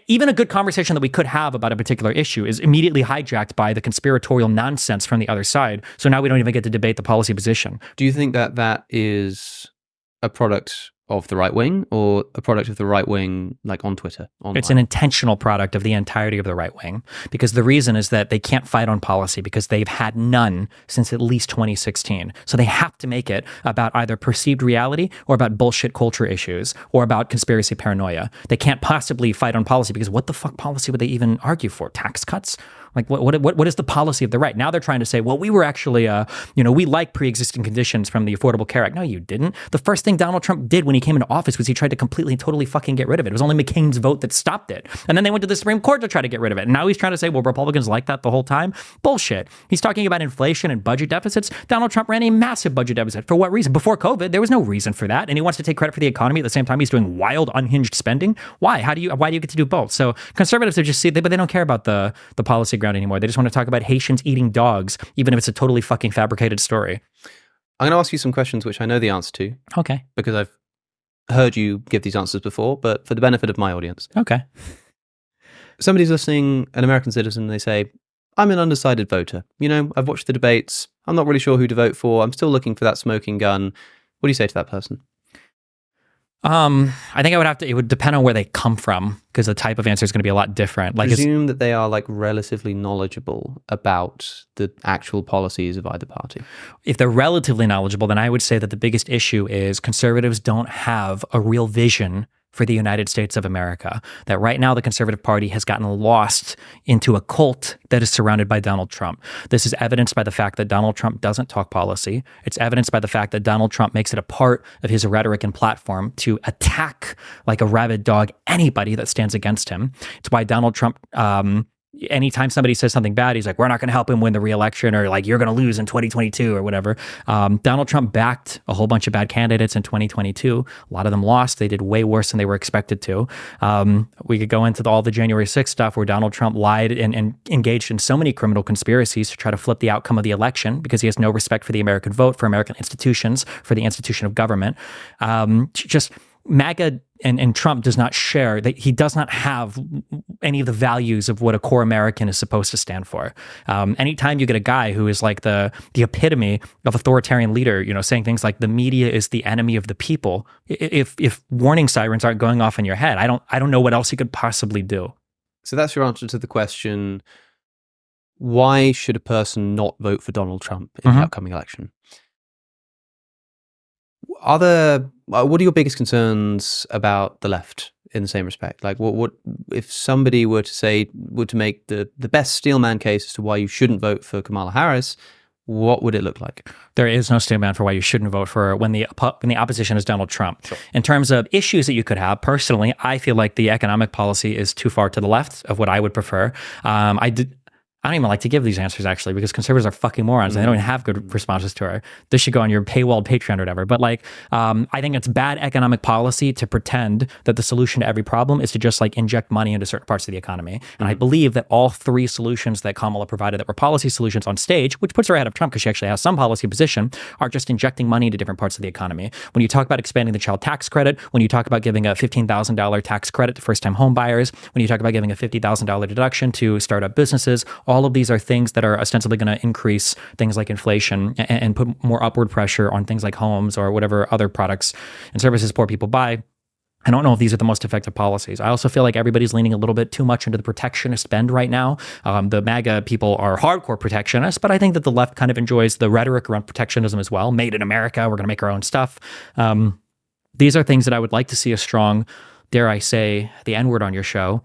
Even a good conversation that we could have about a particular issue is immediately hijacked by the conspiratorial nonsense from the other side. So now we don't even get to debate the policy position. Do you think that is a product of the right wing, or a product of the right wing, like on Twitter? Online? It's an intentional product of the entirety of the right wing, because the reason is that they can't fight on policy because they've had none since at least 2016. So they have to make it about either perceived reality or about bullshit culture issues or about conspiracy paranoia. They can't possibly fight on policy because what the fuck policy would they even argue for? Tax cuts? Like what is the policy of the right? Now they're trying to say, well, we were actually, we like pre-existing conditions from the Affordable Care Act. No, you didn't. The first thing Donald Trump did when he came into office was he tried to completely and totally fucking get rid of it. It was only McCain's vote that stopped it. And then they went to the Supreme Court to try to get rid of it. And now he's trying to say, well, Republicans like that the whole time. Bullshit. He's talking about inflation and budget deficits. Donald Trump ran a massive budget deficit. For what reason? Before COVID, there was no reason for that. And he wants to take credit for the economy at the same time he's doing wild, unhinged spending. Why? Why do you get to do both? So conservatives are just but they don't care about the policy ground anymore. They just want to talk about Haitians eating dogs, even if it's a totally fucking fabricated story. I'm going to ask you some questions which I know the answer to. Okay. Because I've heard you give these answers before, but for the benefit of my audience. Okay. Somebody's listening, an American citizen, they say, I'm an undecided voter. I've watched the debates. I'm not really sure who to vote for. I'm still looking for that smoking gun. What do you say to that person? I think it would depend on where they come from, because the type of answer is going to be a lot different. Like, presume that they are like relatively knowledgeable about the actual policies of either party. If they're relatively knowledgeable, then I would say that the biggest issue is conservatives don't have a real vision for the United States of America. That right now the Conservative Party has gotten lost into a cult that is surrounded by Donald Trump. This is evidenced by the fact that Donald Trump doesn't talk policy. It's evidenced by the fact that Donald Trump makes it a part of his rhetoric and platform to attack like a rabid dog anybody that stands against him. It's why Donald Trump, anytime somebody says something bad, he's like, we're not going to help him win the re-election, or like, you're going to lose in 2022 or whatever. Donald Trump backed a whole bunch of bad candidates in 2022. A lot of them lost. They did way worse than they were expected to. We could go into all the January 6th stuff where Donald Trump lied and engaged in so many criminal conspiracies to try to flip the outcome of the election because he has no respect for the American vote, for American institutions, for the institution of government. Just MAGA and Trump does not share, that he does not have any of the values of what a core American is supposed to stand for. Anytime you get a guy who is like the epitome of authoritarian leader, saying things like the media is the enemy of the people, if warning sirens aren't going off in your head, I don't know what else he could possibly do. So that's your answer to the question, why should a person not vote for Donald Trump in the upcoming election? What are your biggest concerns about the left in the same respect? Like, what if somebody were to make the best steelman case as to why you shouldn't vote for Kamala Harris? What would it look like? There is no steelman for why you shouldn't vote for when the opposition is Donald Trump. Sure. In terms of issues that you could have, personally, I feel like the economic policy is too far to the left of what I would prefer. I don't even like to give these answers, actually, because conservatives are fucking morons and they don't even have good responses to her. This should go on your paywalled Patreon or whatever. But I think it's bad economic policy to pretend that the solution to every problem is to just like inject money into certain parts of the economy. And I believe that all three solutions that Kamala provided that were policy solutions on stage, which puts her ahead of Trump because she actually has some policy position, are just injecting money into different parts of the economy. When you talk about expanding the child tax credit, when you talk about giving a $15,000 tax credit to first-time home buyers, when you talk about giving a $50,000 deduction to startup businesses, all of these are things that are ostensibly going to increase things like inflation and put more upward pressure on things like homes or whatever other products and services poor people buy. I don't know if these are the most effective policies. I also feel like everybody's leaning a little bit too much into the protectionist bend right now. The MAGA people are hardcore protectionists, but I think that the left kind of enjoys the rhetoric around protectionism as well. Made in America, we're going to make our own stuff. These are things that I would like to see a strong, dare I say, the N-word on your show,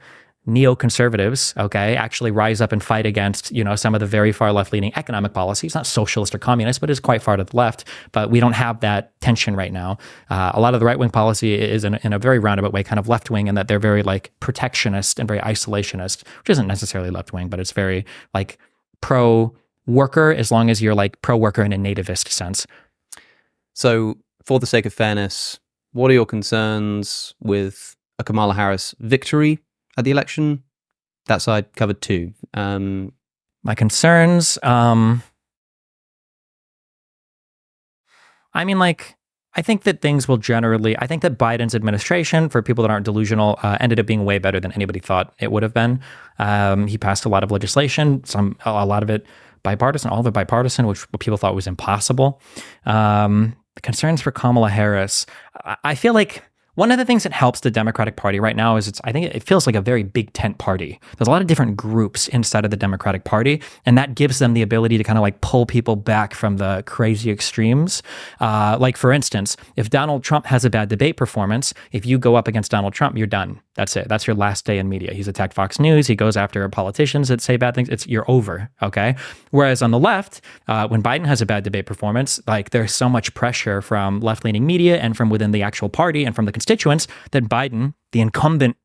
neoconservatives, actually rise up and fight against, some of the very far left-leaning economic policies, not socialist or communist, but is quite far to the left. But we don't have that tension right now. A lot of the right-wing policy is in a very roundabout way, kind of left-wing, in that they're very like protectionist and very isolationist, which isn't necessarily left-wing, but it's very like pro-worker, as long as you're like pro-worker in a nativist sense. So for the sake of fairness, what are your concerns with a Kamala Harris victory at the election? That side covered too. My concerns, I think that things will generally, I think that Biden's administration, for people that aren't delusional, ended up being way better than anybody thought it would have been. He passed a lot of legislation, a lot of it bipartisan, all of it bipartisan, which people thought was impossible. The concerns for Kamala Harris, I feel like one of the things that helps the Democratic Party right now is I think it feels like a very big tent party. There's a lot of different groups inside of the Democratic Party, and that gives them the ability to kind of like pull people back from the crazy extremes. Like for instance, if Donald Trump has a bad debate performance, if you go up against Donald Trump, you're done. That's it. That's your last day in media. He's attacked Fox News. He goes after politicians that say bad things. You're over. Okay. Whereas on the left, when Biden has a bad debate performance, like there's so much pressure from left-leaning media and from within the actual party and from the constituents that Biden, the incumbent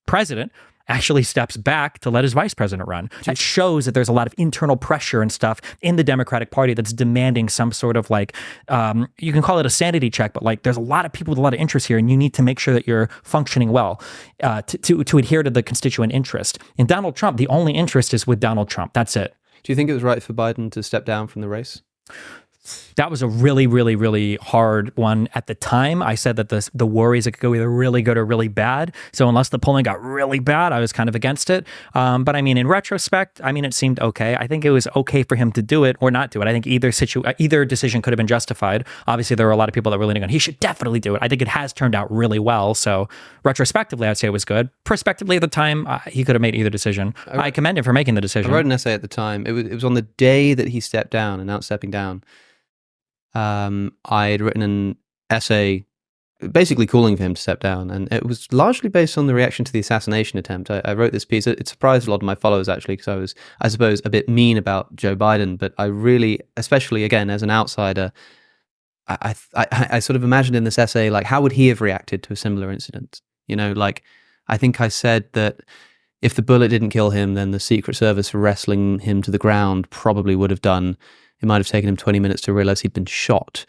president, actually steps back to let his vice president run. That shows that there's a lot of internal pressure and stuff in the Democratic Party that's demanding some sort of like, you can call it a sanity check, but like there's a lot of people with a lot of interest here, and you need to make sure that you're functioning well to adhere to the constituent interest. In Donald Trump, the only interest is with Donald Trump. That's it. Do you think it was right for Biden to step down from the race? That was a really, really, really hard one at the time. I said that the worries, it could go either really good or really bad. So unless the polling got really bad, I was kind of against it. But I mean, in retrospect, it seemed okay. I think it was okay for him to do it or not do it. I think either decision could have been justified. Obviously, there were a lot of people that were leaning on, he should definitely do it. I think it has turned out really well. So retrospectively, I'd say it was good. Prospectively at the time, he could have made either decision. I commend him for making the decision. I wrote an essay at the time. It was on the day that he stepped down, announced stepping down. I had written an essay basically calling for him to step down. And it was largely based on the reaction to the assassination attempt. I wrote this piece. It surprised a lot of my followers, actually, because I was, I suppose, a bit mean about Joe Biden. But I really, especially, again, as an outsider, I sort of imagined in this essay, like, how would he have reacted to a similar incident? You know, like, I think I said that if the bullet didn't kill him, then the Secret Service wrestling him to the ground probably would have done. It might have taken him 20 minutes to realize he'd been shot.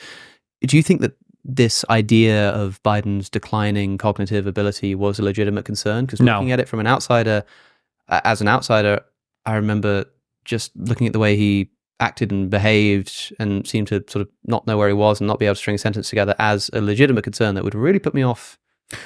Do you think that this idea of Biden's declining cognitive ability was a legitimate concern? Because looking at it from an outsider, as an outsider, I remember just looking at the way he acted and behaved and seemed to sort of not know where he was and not be able to string a sentence together as a legitimate concern that would really put me off.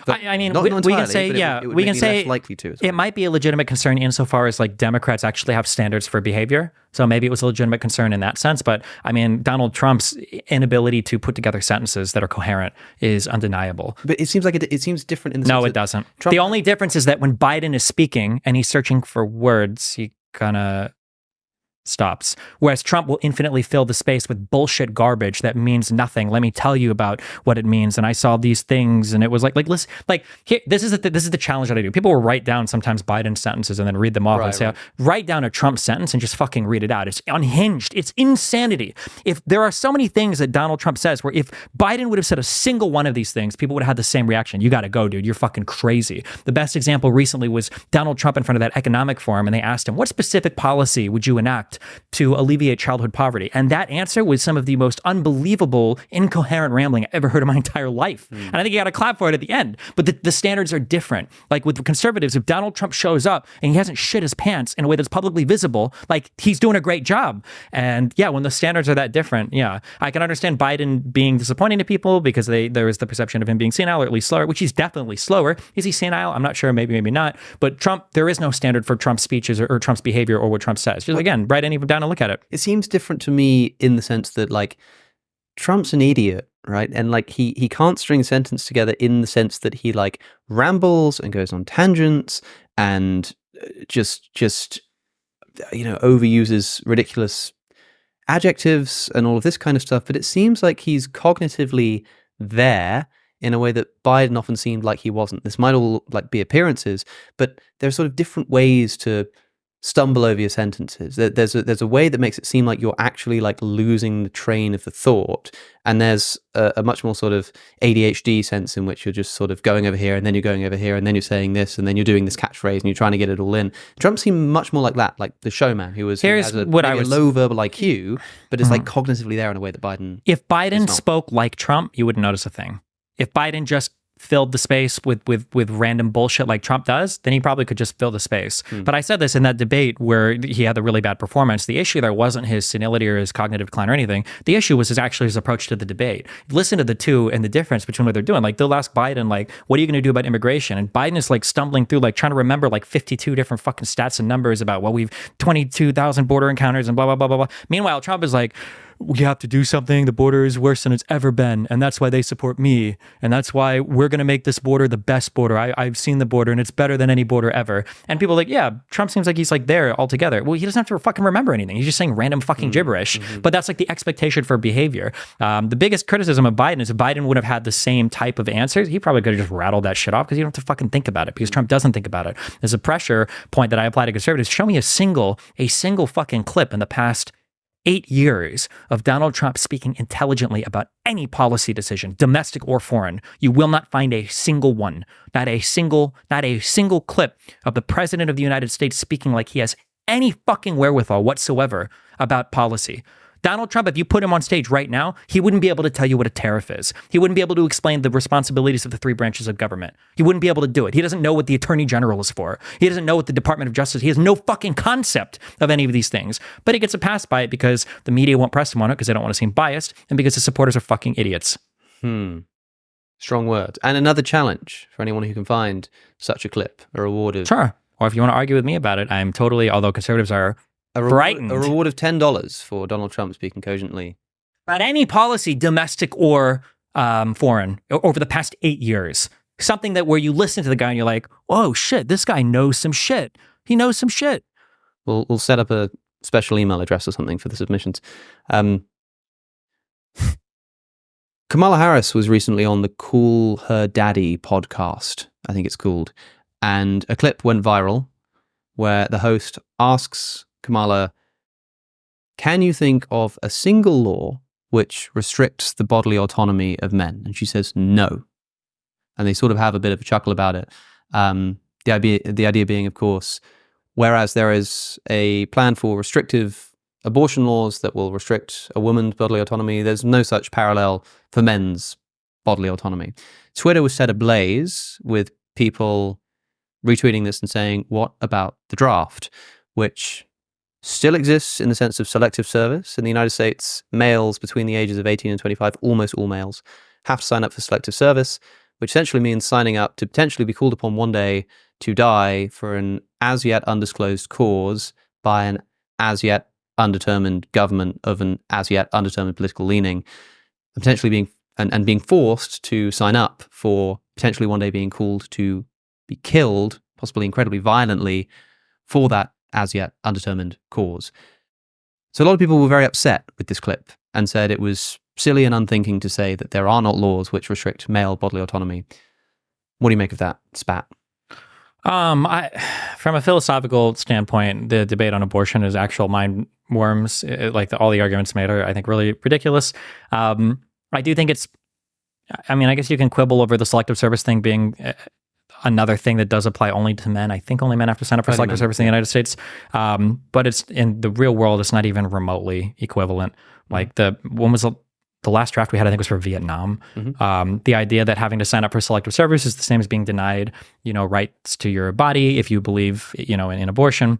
I mean, we can say, we can say likely to. It might be a legitimate concern insofar as like Democrats actually have standards for behavior. So maybe it was a legitimate concern in that sense. But I mean, Donald Trump's inability to put together sentences that are coherent is undeniable. But it seems like it seems different in the No, sense it doesn't. The only difference is that when Biden is speaking and he's searching for words, he kind of stops. Whereas Trump will infinitely fill the space with bullshit garbage that means nothing. Let me tell you about what it means. And I saw these things, and it was listen, like here, this is the challenge that I do. People will write down sometimes Biden sentences and then read them off and say, write down a Trump sentence and just fucking read it out. It's unhinged. It's insanity. If there are so many things that Donald Trump says where if Biden would have said a single one of these things, people would have had the same reaction. You got to go, dude. You're fucking crazy. The best example recently was Donald Trump in front of that economic forum, and they asked him, what specific policy would you enact to alleviate childhood poverty? And that answer was some of the most unbelievable, incoherent rambling I've ever heard in my entire life. And I think you got to clap for it at the end. But the standards are different. Like with the conservatives, if Donald Trump shows up and he hasn't shit his pants in a way that's publicly visible, like he's doing a great job. And yeah, when the standards are that different, yeah, I can understand Biden being disappointing to people because there is the perception of him being senile or at least slower, which he's definitely slower. Is he senile? I'm not sure. Maybe not. But Trump, there is no standard for Trump's speeches or Trump's behavior or what Trump says. Just again, write any of them down and look at it. It seems different to me in the sense that, like, Trump's an idiot, right? And like he can't string a sentence together in the sense that he like rambles and goes on tangents and just overuses ridiculous adjectives and all of this kind of stuff. But it seems like he's cognitively there in a way that Biden often seemed like he wasn't. This might all like be appearances, but there's sort of different ways to stumble over your sentences. There's a way that makes it seem like you're actually like losing the train of the thought, and there's a much more sort of ADHD sense in which you're just sort of going over here and then you're going over here and then you're saying this and then you're doing this catchphrase and you're trying to get it all in. Trump seemed much more like that, like the showman who has a low verbal IQ, but is like cognitively there in a way that Biden. If Biden spoke like Trump, you wouldn't notice a thing. If Biden just filled the space with random bullshit like Trump does, then he probably could just fill the space. But I said this in that debate where he had the really bad performance. The issue there wasn't his senility or his cognitive decline or anything. The issue was his approach to the debate. Listen to the two and the difference between what they're doing. Like they'll ask Biden, like, what are you going to do about immigration? And Biden is like stumbling through, like trying to remember like 52 different fucking stats and numbers about, well, we've 22,000 border encounters and blah, blah, blah, blah, blah. Meanwhile, Trump is like, we have to do something. The border is worse than it's ever been. And that's why they support me. And that's why we're going to make this border the best border. I've seen the border and it's better than any border ever. And people are like, yeah, Trump seems like he's like there altogether. Well, he doesn't have to fucking remember anything. He's just saying random fucking gibberish. But that's like the expectation for behavior. The biggest criticism of Biden is if Biden would have had the same type of answers, he probably could have just rattled that shit off because you don't have to fucking think about it because Trump doesn't think about it. There's a pressure point that I apply to conservatives. Show me a single fucking clip in the past 8 years of Donald Trump speaking intelligently about any policy decision, domestic or foreign. You will not find a single one, not a single clip of the president of the United States speaking like he has any fucking wherewithal whatsoever about policy. Donald Trump, if you put him on stage right now, he wouldn't be able to tell you what a tariff is. He wouldn't be able to explain the responsibilities of the three branches of government. He wouldn't be able to do it. He doesn't know what the Attorney General is for. He doesn't know what the Department of Justice. He has no fucking concept of any of these things. But he gets a pass by it because the media won't press him on it because they don't want to seem biased and because his supporters are fucking idiots. Strong word. And another challenge for anyone who can find such a clip, a reward of... Sure. Or if you want to argue with me about it, I'm totally, although conservatives are frightened. A reward of $10 for Donald Trump speaking cogently. About any policy, domestic or foreign, over the past 8 years. Something that where you listen to the guy and you're like, oh shit, this guy knows some shit. He knows some shit. We'll set up a special email address or something for the submissions. Kamala Harris was recently on the Call Her Daddy podcast, I think it's called, and a clip went viral where the host asks Kamala, can you think of a single law which restricts the bodily autonomy of men? And she says, no. And they sort of have a bit of a chuckle about it. The idea being, of course, whereas there is a plan for restrictive abortion laws that will restrict a woman's bodily autonomy, there's no such parallel for men's bodily autonomy. Twitter was set ablaze with people retweeting this and saying, what about the draft, which still exists in the sense of selective service. In the United States, males between the ages of 18 and 25, almost all males, have to sign up for selective service, which essentially means signing up to potentially be called upon one day to die for an as yet undisclosed cause by an as yet undetermined government of an as yet undetermined political leaning, potentially being forced to sign up for potentially one day being called to be killed, possibly incredibly violently, for that as yet undetermined cause. So a lot of people were very upset with this clip and said it was silly and unthinking to say that there are not laws which restrict male bodily autonomy. What do you make of that spat? From a philosophical standpoint, the debate on abortion is actual mind worms. All the arguments made are, I think, really ridiculous. I do think I guess you can quibble over the selective service thing being another thing that does apply only to men. I think only men have to sign up for selective service in the United States. But it's in the real world, it's not even remotely equivalent. Like when was the last draft we had, I think, was for Vietnam. Mm-hmm. The idea that having to sign up for selective service is the same as being denied, rights to your body if you believe, in abortion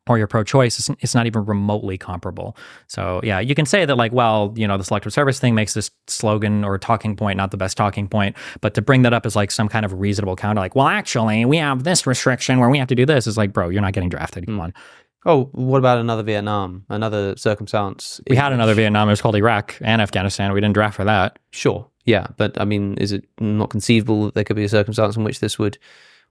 or you're pro-choice. It's not even remotely comparable. So yeah, you can say that the selective service thing makes this slogan or talking point not the best talking point, but to bring that up as some kind of reasonable counter, actually, we have this restriction where we have to do this, is bro, you're not getting drafted. Come on. Oh, what about another Vietnam, another circumstance? We had another Vietnam. It was called Iraq and Afghanistan. We didn't draft for that. Sure, yeah. But, is it not conceivable that there could be a circumstance in which this would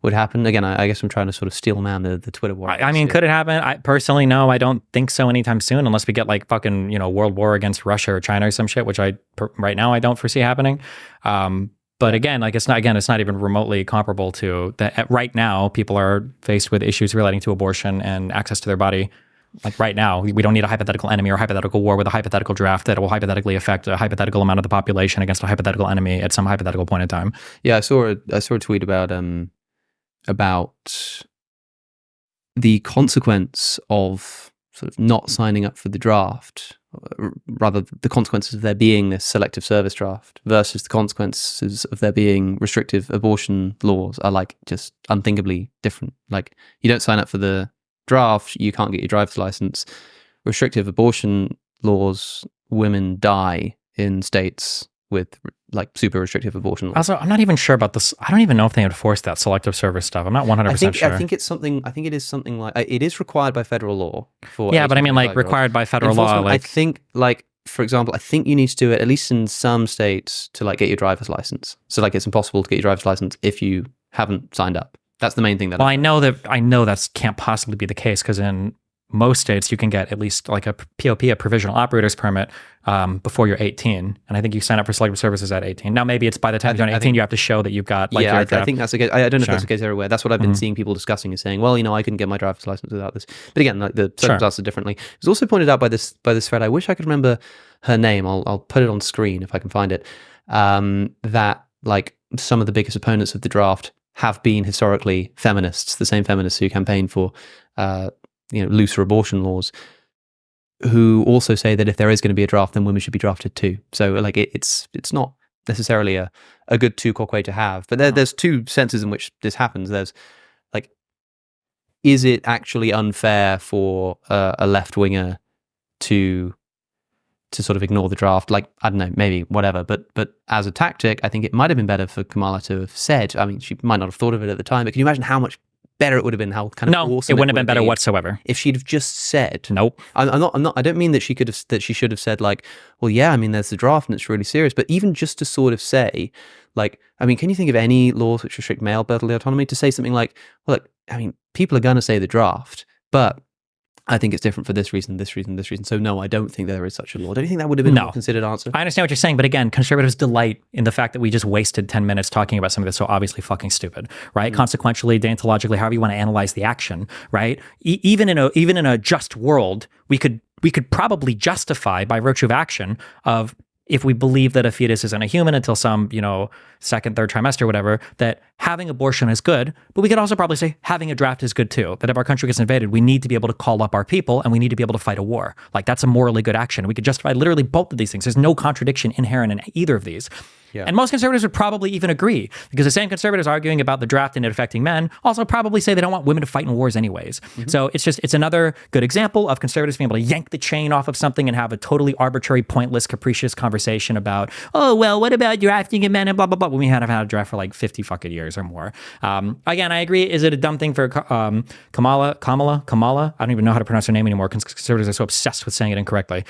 happen? Again, I guess I'm trying to sort of steel man the Twitter war. Could it happen? I personally, no, I don't think so anytime soon, unless we get fucking, world war against Russia or China or some shit, which right now I don't foresee happening. But again, it's not even remotely comparable to that. Right now, people are faced with issues relating to abortion and access to their body. Right now, we don't need a hypothetical enemy or hypothetical war with a hypothetical draft that will hypothetically affect a hypothetical amount of the population against a hypothetical enemy at some hypothetical point in time. Yeah, I saw a tweet about the consequence of sort of not signing up for the draft, rather the consequences of there being this selective service draft versus the consequences of there being restrictive abortion laws are just unthinkably different. You don't sign up for the draft, you can't get your driver's license. Restrictive abortion laws, women die in states with super restrictive abortion laws. Also, I'm not even sure about this. I don't even know if they enforce that selective service stuff. I'm not 100% sure. I think it is something like, it is required by federal law for. Yeah, but I mean required by federal law. I think for example, I think you need to do it at least in some states to get your driver's license. So it's impossible to get your driver's license if you haven't signed up. That's the main thing that. Well, I know that can't possibly be the case, because in most states you can get at least a POP, a provisional operator's permit, before you're 18, and I think you sign up for selective services at 18. Now maybe it's by the time you're 18 you have to show that you've got I think that's a case. I don't know if that's the case everywhere. That's what I've been seeing people discussing, is saying, well, I couldn't get my driver's license without this. But again, the circumstances are differently. It was also pointed out by this thread. I wish I could remember her name. I'll put it on screen if I can find it. That some of the biggest opponents of the draft have been historically feminists, the same feminists who campaign for looser abortion laws, who also say that if there is going to be a draft, then women should be drafted too. So it's not necessarily a good two-cock way to have. But there's two senses in which this happens. There's is it actually unfair for a left-winger to sort of ignore the draft? I don't know, maybe, whatever. But as a tactic, I think it might have been better for Kamala to have said, I mean, she might not have thought of it at the time, but can you imagine how much better it would have been, how kind of awesome it wouldn't have been better whatsoever if she'd have just said. Nope. I'm not. I don't mean that she should have said well, yeah, I mean, there's the draft and it's really serious, but even just to sort of say, I mean, can you think of any laws which restrict male bodily autonomy? To say something well, look, I mean, people are going to say the draft, but I think it's different for this reason, this reason, this reason. So no, I don't think there is such a law. Don't you think that would have been a more considered answer? I understand what you're saying, but again, conservatives delight in the fact that we just wasted 10 minutes talking about something that's so obviously fucking stupid, right? Consequentially, deontologically, however you want to analyze the action, right? Even in a just world, we could probably justify by virtue of action of, if we believe that a fetus isn't a human until some, second, third trimester, whatever, that having abortion is good, but we could also probably say having a draft is good too. That if our country gets invaded, we need to be able to call up our people and we need to be able to fight a war. Like, that's a morally good action. We could justify literally both of these things. There's no contradiction inherent in either of these. Yeah. And most conservatives would probably even agree, because the same conservatives arguing about the draft and it affecting men also probably say they don't want women to fight in wars anyways. Mm-hmm. So it's another good example of conservatives being able to yank the chain off of something and have a totally arbitrary, pointless, capricious conversation about, oh, well, what about drafting a men and blah, blah, blah, when we have had a draft for like 50 fucking years or more. Again, I agree. Is it a dumb thing for Kamala? I don't even know how to pronounce her name anymore because conservatives are so obsessed with saying it incorrectly.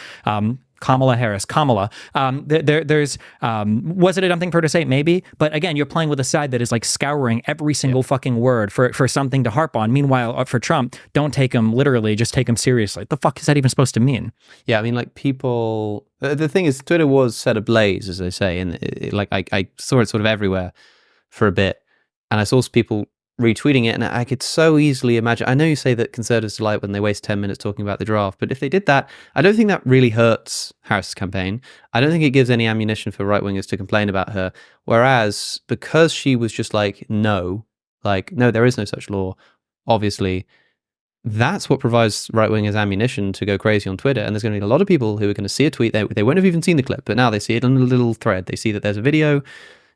Kamala Harris, Kamala. Was it a dumb thing for her to say? Maybe. But again, you're playing with a side that is like scouring every single fucking word for something to harp on. Meanwhile, for Trump, don't take him literally, just take him seriously. What the fuck is that even supposed to mean? Yeah, I mean, like, people... the thing is, Twitter was set ablaze, as they say, and I saw it sort of everywhere for a bit, and I saw people retweeting it, and I could so easily imagine. I know you say that conservatives delight when they waste 10 minutes talking about the draft, but if they did that, I don't think that really hurts Harris' campaign. I don't think it gives any ammunition for right-wingers to complain about her. Whereas, because she was just no, there is no such law, obviously, that's what provides right-wingers ammunition to go crazy on Twitter. And there's going to be a lot of people who are going to see a tweet, they won't have even seen the clip, but now they see it in a little thread. They see that there's a video,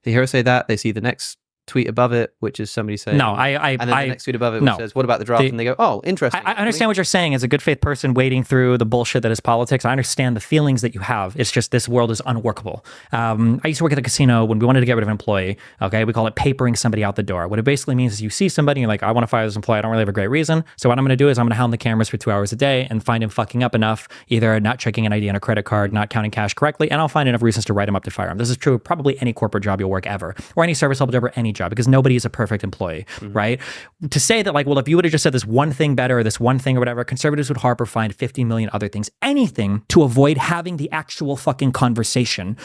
they hear her say that, they see the next tweet above it, which is somebody saying, no, and then the next tweet above it which says, what about the draft? And they go, oh, interesting. I understand what you're saying. As a good faith person wading through the bullshit that is politics, I understand the feelings that you have. It's just this world is unworkable. I used to work at a casino when we wanted to get rid of an employee. Okay, we call it papering somebody out the door. What it basically means is you see somebody and you're like, I want to fire this employee. I don't really have a great reason. So what I'm going to do is I'm going to hound the cameras for 2 hours a day and find him fucking up enough, either not checking an ID on a credit card, not counting cash correctly, and I'll find enough reasons to write him up to fire him. This is true of probably any corporate job you'll work ever, or any service level job, or any job, because nobody is a perfect employee, right? To say that, well, if you would have just said this one thing better or this one thing or whatever, conservatives would harp or find 50 million other things, anything to avoid having the actual fucking conversation,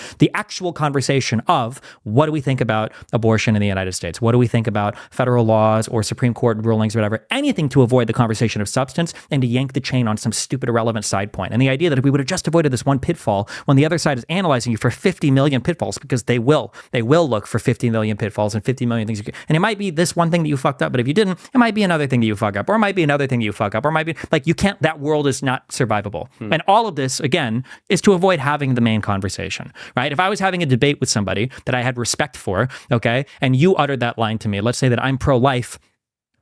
of what do we think about abortion in the United States? What do we think about federal laws or Supreme Court rulings or whatever? Anything to avoid the conversation of substance and to yank the chain on some stupid irrelevant side point. And the idea that if we would have just avoided this one pitfall when the other side is analyzing you for 50 million pitfalls, because they will look for 50 million pitfalls and 50 million things. And it might be this one thing that you fucked up, but if you didn't, it might be another thing that you fuck up, or it might be another thing that you fuck up, or it might be you can't, that world is not survivable. And all of this, again, is to avoid having the main conversation, right? If I was having a debate with somebody that I had respect for, okay, and you uttered that line to me, let's say that I'm pro-life,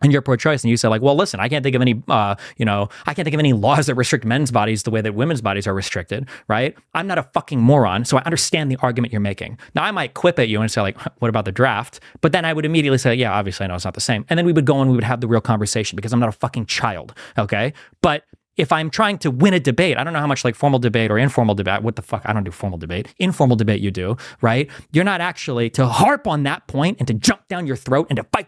and you're pro-choice, and you say well, listen, I can't think of any, I can't think of any laws that restrict men's bodies the way that women's bodies are restricted, right? I'm not a fucking moron, so I understand the argument you're making. Now, I might quip at you and say what about the draft? But then I would immediately say, yeah, obviously I know it's not the same. And then we would go and we would have the real conversation because I'm not a fucking child, okay? But if I'm trying to win a debate, I don't know how much formal debate or informal debate, what the fuck, I don't do formal debate. Informal debate you do, right? You're not actually to harp on that point and to jump down your throat and to fight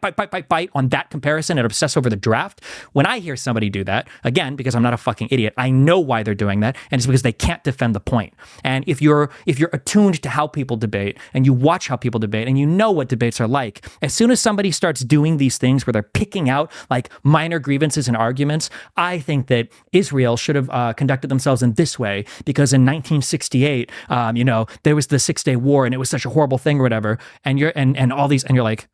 on that comparison and obsess over the draft. When I hear somebody do that, again, because I'm not a fucking idiot, I know why they're doing that, and it's because they can't defend the point. And if you're attuned to how people debate and you watch how people debate and you know what debates are like, as soon as somebody starts doing these things where they're picking out minor grievances and arguments, I think that Israel should have conducted themselves in this way because in 1968, there was the 6-Day War and it was such a horrible thing or whatever. And you're like,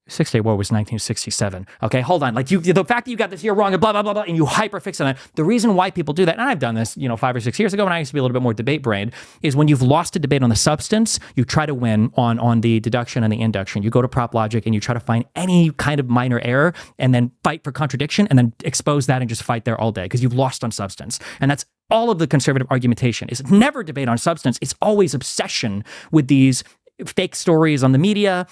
6-Day War was 1967. Okay, hold on. The fact that you got this year wrong and blah, blah, blah, blah, and you hyperfix on that. The reason why people do that, and I've done this, 5 or 6 years ago when I used to be a little bit more debate brained, is when you've lost a debate on the substance, you try to win on the deduction and the induction. You go to prop logic and you try to find any kind of minor error and then fight for contradiction and then expose that and just fight there all day because you've lost on substance. And that's all of the conservative argumentation. Is never debate on substance. It's always obsession with these fake stories on the media,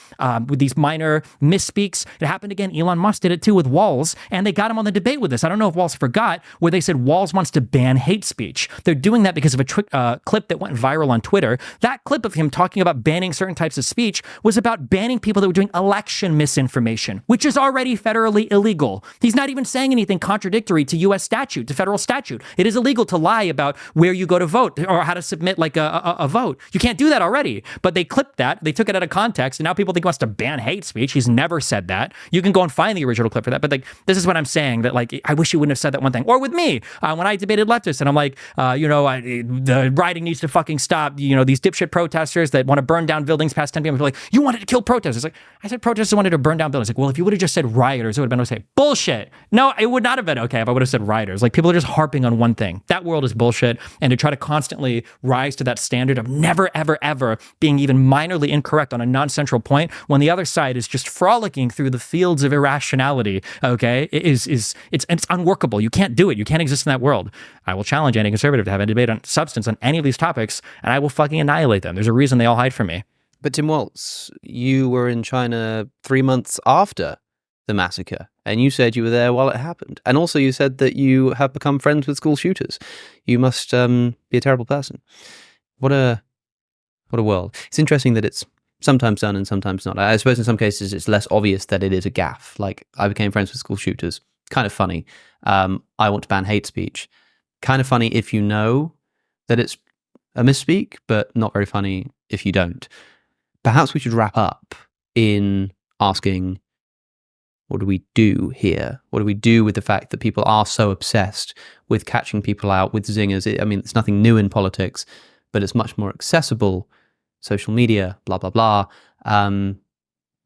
with these minor misspeaks. It happened again. Elon Musk did it too with Walls, and they got him on the debate with this. I don't know if Walls forgot where they said Walls wants to ban hate speech. They're doing that because of a clip that went viral on Twitter. That clip of him talking about banning certain types of speech was about banning people that were doing election misinformation, which is already federally illegal. He's not even saying anything contradictory to U.S. statute, to federal statute. It is illegal to lie about where you go to vote or how to submit like a vote. You can't do that already. But they clipped that. They took it out of context, and now people think he wants to ban hate speech. He's never said that. You can go and find the original clip for that. But like, this is what I'm saying, that like, I wish you wouldn't have said that one thing. Or with me, when I debated leftists, and I'm like, the rioting needs to fucking stop. These dipshit protesters that want to burn down buildings past 10 p.m. People are like, you wanted to kill protesters. Like, I said protesters wanted to burn down buildings. Like, well, if you would have just said rioters, it would have been okay. Bullshit. No, it would not have been okay if I would have said rioters. Like, people are just harping on one thing. That world is bullshit. And to try to constantly rise to that standard of never, ever, ever being even minorly incorrect on a non-central point when the other side is just frolicking through the fields of irrationality, okay, it's unworkable. You can't do it. You can't exist in that world. I will challenge any conservative to have a debate on substance on any of these topics, and I will fucking annihilate them. There's a reason they all hide from me. But Tim Waltz, you were in China 3 months after the massacre, and you said you were there while it happened. And also you said that you have become friends with school shooters. You must be a terrible person. What a world. It's interesting that it's sometimes done and sometimes not. I suppose in some cases it's less obvious that it is a gaffe. Like, I became friends with school shooters. Kind of funny. I want to ban hate speech. Kind of funny if you know that it's a misspeak, but not very funny if you don't. Perhaps we should wrap up in asking, what do we do here? What do we do with the fact that people are so obsessed with catching people out with zingers? It's nothing new in politics, but it's much more accessible. Social media, blah, blah, blah.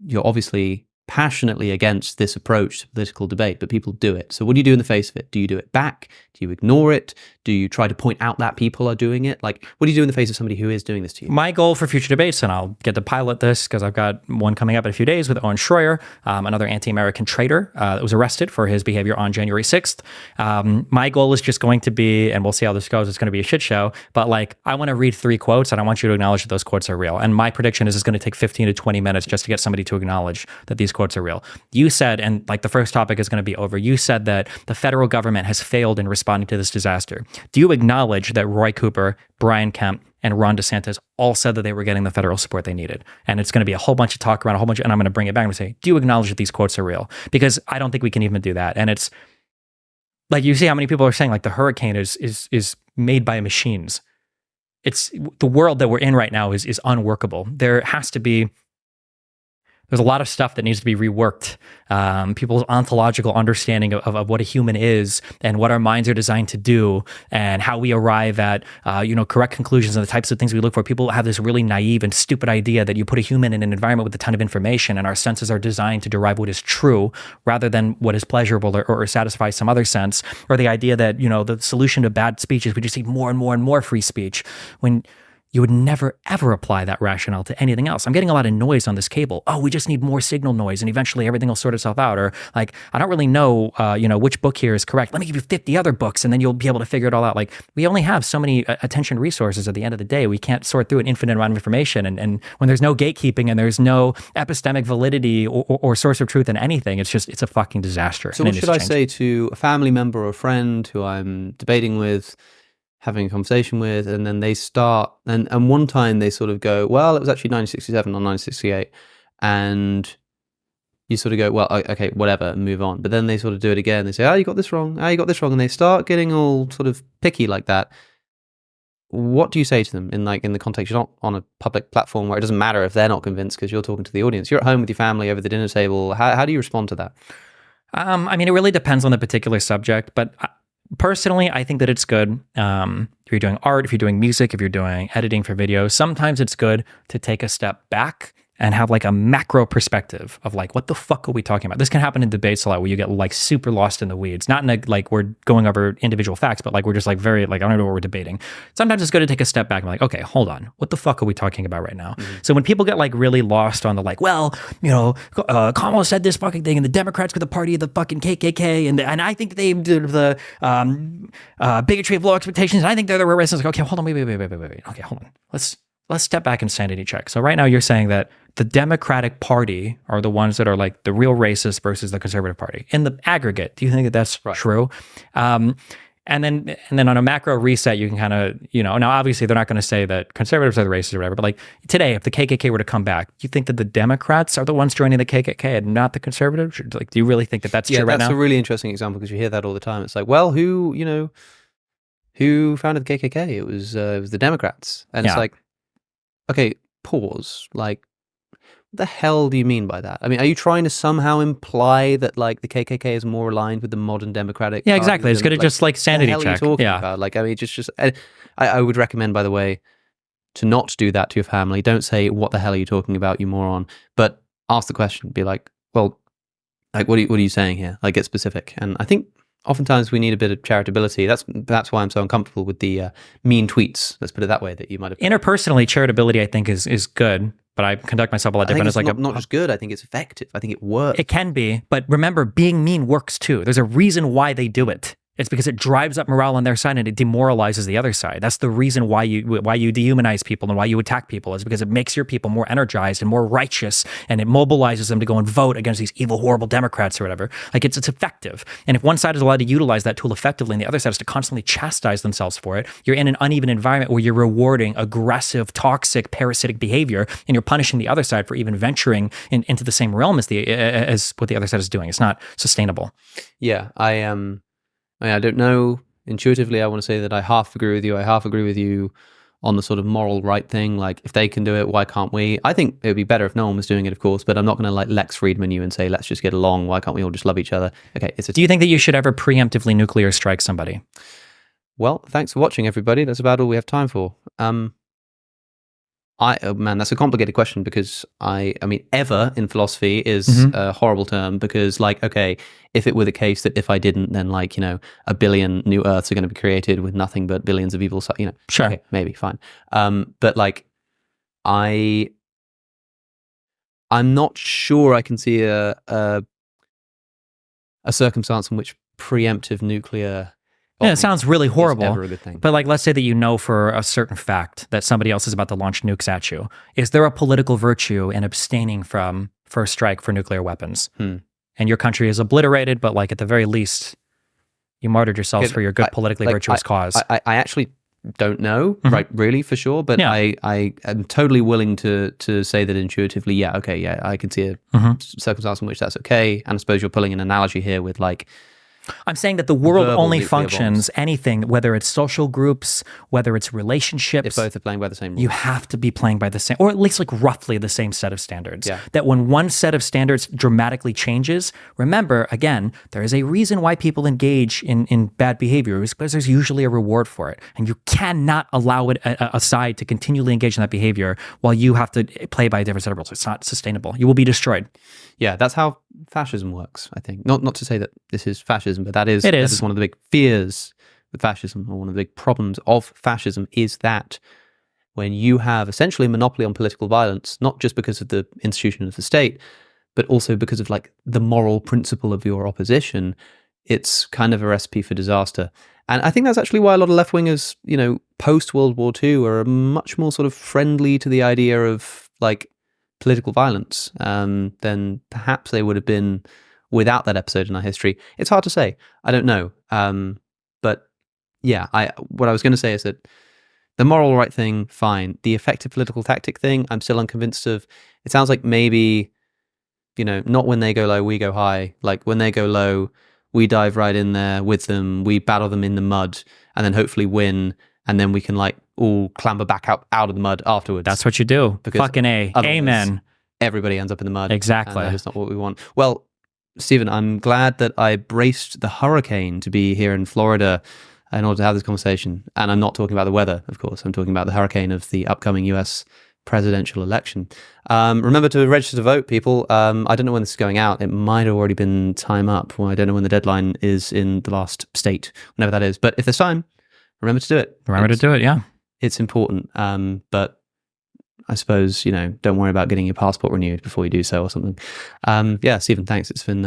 You're obviously passionately against this approach to political debate, but people do it. So what do you do in the face of it? Do you do it back? Do you ignore it? Do you try to point out that people are doing it? Like, what do you do in the face of somebody who is doing this to you? My goal for future debates, and I'll get to pilot this because I've got one coming up in a few days with Owen Schroyer, another anti-American traitor that was arrested for his behavior on January 6th. My goal is just going to be, and we'll see how this goes, it's going to be a shit show, but like, I want to read 3 quotes and I want you to acknowledge that those quotes are real. And my prediction is it's going to take 15 to 20 minutes just to get somebody to acknowledge that these quotes are real. You said, and like the first topic is going to be over, you said that the federal government has failed in responding to this disaster. Do you acknowledge that Roy Cooper, Brian Kemp, and Ron DeSantis all said that they were getting the federal support they needed? And it's going to be a whole bunch of talk around and I'm going to bring it back and say, do you acknowledge that these quotes are real? Because I don't think we can even do that. And it's like, you see how many people are saying like the hurricane is made by machines. It's the world that we're in right now is unworkable. There's a lot of stuff that needs to be reworked. People's ontological understanding of what a human is and what our minds are designed to do and how we arrive at correct conclusions and the types of things we look for. People have this really naive and stupid idea that you put a human in an environment with a ton of information and our senses are designed to derive what is true rather than what is pleasurable or satisfy some other sense. Or the idea that, the solution to bad speech is we just need more and more and more free speech, when you would never, ever apply that rationale to anything else. I'm getting a lot of noise on this cable. Oh, we just need more signal noise and eventually everything will sort itself out. Or like, I don't really know, which book here is correct. Let me give you 50 other books and then you'll be able to figure it all out. Like, we only have so many attention resources at the end of the day. We can't sort through an infinite amount of information. And when there's no gatekeeping and there's no epistemic validity or source of truth in anything, it's a fucking disaster. So what should I say to a family member or a friend who I'm debating with, having a conversation with, and then they start, and one time they sort of go, well, it was actually 1967 or 1968, and you sort of go, well, okay, whatever, and move on. But then they sort of do it again. They say, oh, you got this wrong, and they start getting all sort of picky like that. What do you say to them in the context? You're not on a public platform where it doesn't matter if they're not convinced because you're talking to the audience. You're at home with your family over the dinner table. How do you respond to that? It really depends on the particular subject, but personally, I think that it's good. If you're doing art, if you're doing music, if you're doing editing for videos, sometimes it's good to take a step back and have like a macro perspective of like, what the fuck are we talking about? This can happen in debates a lot where you get like super lost in the weeds. Not in a, like we're going over individual facts, but like we're just like very like, I don't know what we're debating. Sometimes it's good to take a step back and like, okay, hold on. What the fuck are we talking about right now? Mm-hmm. So when people get like really lost on the like, well, Kamala said this fucking thing and the Democrats got the party of the fucking KKK and I think they did the bigotry of low expectations and I think they're the racists. Like, okay, hold on, wait. Okay, hold on. let's step back and sanity check. So right now you're saying that the Democratic Party are the ones that are like the real racist versus the Conservative Party. In the aggregate, do you think that that's true? And then on a macro reset, you can kind of, now obviously they're not going to say that conservatives are the racists or whatever, but like today, if the KKK were to come back, do you think that the Democrats are the ones joining the KKK and not the conservatives? Like, do you really think that that's true right now? Yeah, that's a really interesting example because you hear that all the time. It's like, well, who founded the KKK? It was the Democrats. And it's like, okay, pause. Like, what the hell do you mean by that? I mean, are you trying to somehow imply that like the KKK is more aligned with the modern Democratic? Yeah, exactly. It's going to just like sanity check. What the hell are you talking about? Like, I mean, I would recommend, by the way, to not do that to your family. Don't say, what the hell are you talking about, you moron? But ask the question. Be like, well, like, what are you saying here? Like, get specific. And I think oftentimes we need a bit of charitability. That's why I'm so uncomfortable with the mean tweets. Let's put it that way. That you might have interpersonally, charitability I think is good, but I conduct myself a lot different. It's like not just good. I think it's effective. I think it works. It can be, but remember, being mean works too. There's a reason why they do it. It's because it drives up morale on their side and it demoralizes the other side. That's the reason why you dehumanize people and why you attack people, is because it makes your people more energized and more righteous, and it mobilizes them to go and vote against these evil, horrible Democrats or whatever. Like it's effective. And if one side is allowed to utilize that tool effectively and the other side is to constantly chastise themselves for it, you're in an uneven environment where you're rewarding aggressive, toxic, parasitic behavior, and you're punishing the other side for even venturing into the same realm as what the other side is doing. It's not sustainable. Yeah, I don't know. Intuitively, I want to say that I half agree with you. I half agree with you on the sort of moral right thing. Like, if they can do it, why can't we? I think it would be better if no one was doing it, of course, but I'm not going to like Lex Friedman you and say, let's just get along. Why can't we all just love each other? Okay. Do you think that you should ever preemptively nuclear strike somebody? Well, thanks for watching, everybody. That's about all we have time for. Man, that's a complicated question because I mean, ever in philosophy is a horrible term because, like, okay, if it were the case that if I didn't, then like, a billion new Earths are going to be created with nothing but billions of evil, sure, okay, maybe fine. But like, I'm not sure I can see a circumstance in which preemptive nuclear. Yeah, it sounds really horrible. Never a good thing. But like, let's say that you know for a certain fact that somebody else is about to launch nukes at you. Is there a political virtue in abstaining from first strike for nuclear weapons? And your country is obliterated, but like at the very least, you martyred yourselves for your good politically virtuous cause. I actually don't know, right? Really, for sure. But I am totally willing to say that intuitively, yeah, okay, yeah, I can see a circumstance in which that's okay. And I suppose you're pulling an analogy here with like, I'm saying that the world only functions anything, whether it's social groups, whether it's relationships. If both are playing by the same rules. You have to be playing by the same, or at least like roughly the same set of standards. Yeah. That when one set of standards dramatically changes, remember, again, there is a reason why people engage in bad behavior, is because there's usually a reward for it. And you cannot allow it a side to continually engage in that behavior while you have to play by a different set of rules. It's not sustainable. You will be destroyed. Yeah, that's how fascism works, I think. Not to say that this is fascism, but that is one of the big fears with fascism, or one of the big problems of fascism, is that when you have essentially a monopoly on political violence, not just because of the institution of the state, but also because of like the moral principle of your opposition, it's kind of a recipe for disaster. And I think that's actually why a lot of left-wingers, post World War II are much more sort of friendly to the idea of like political violence than perhaps they would have been without that episode in our history. It's hard to say. I don't know. But yeah, what I was going to say is that the moral right thing, fine. The effective political tactic thing, I'm still unconvinced of. It sounds like maybe, not when they go low, we go high. Like when they go low, we dive right in there with them. We battle them in the mud and then hopefully win. And then we can like all clamber back out of the mud afterwards. That's what you do. Fucking A. Amen. Everybody ends up in the mud. Exactly. And that is not what we want. Well, Stephen, I'm glad that I braced the hurricane to be here in Florida in order to have this conversation. And I'm not talking about the weather, of course. I'm talking about the hurricane of the upcoming US presidential election. Remember to register to vote, people. I don't know when this is going out. It might have already been time up. Well, I don't know when the deadline is in the last state, whenever that is. But if there's time, remember to do it. Remember to do it, yeah. It's important. But I suppose, don't worry about getting your passport renewed before you do so or something. Yeah, Stephen, thanks. It's been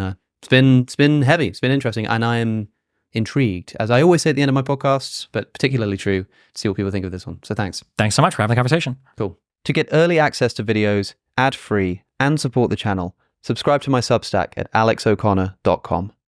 heavy. It's been interesting. And I am intrigued, as I always say at the end of my podcasts, but particularly true, to see what people think of this one. So thanks. Thanks so much for having the conversation. Cool. To get early access to videos, ad-free, and support the channel, subscribe to my Substack at alexoconnor.com.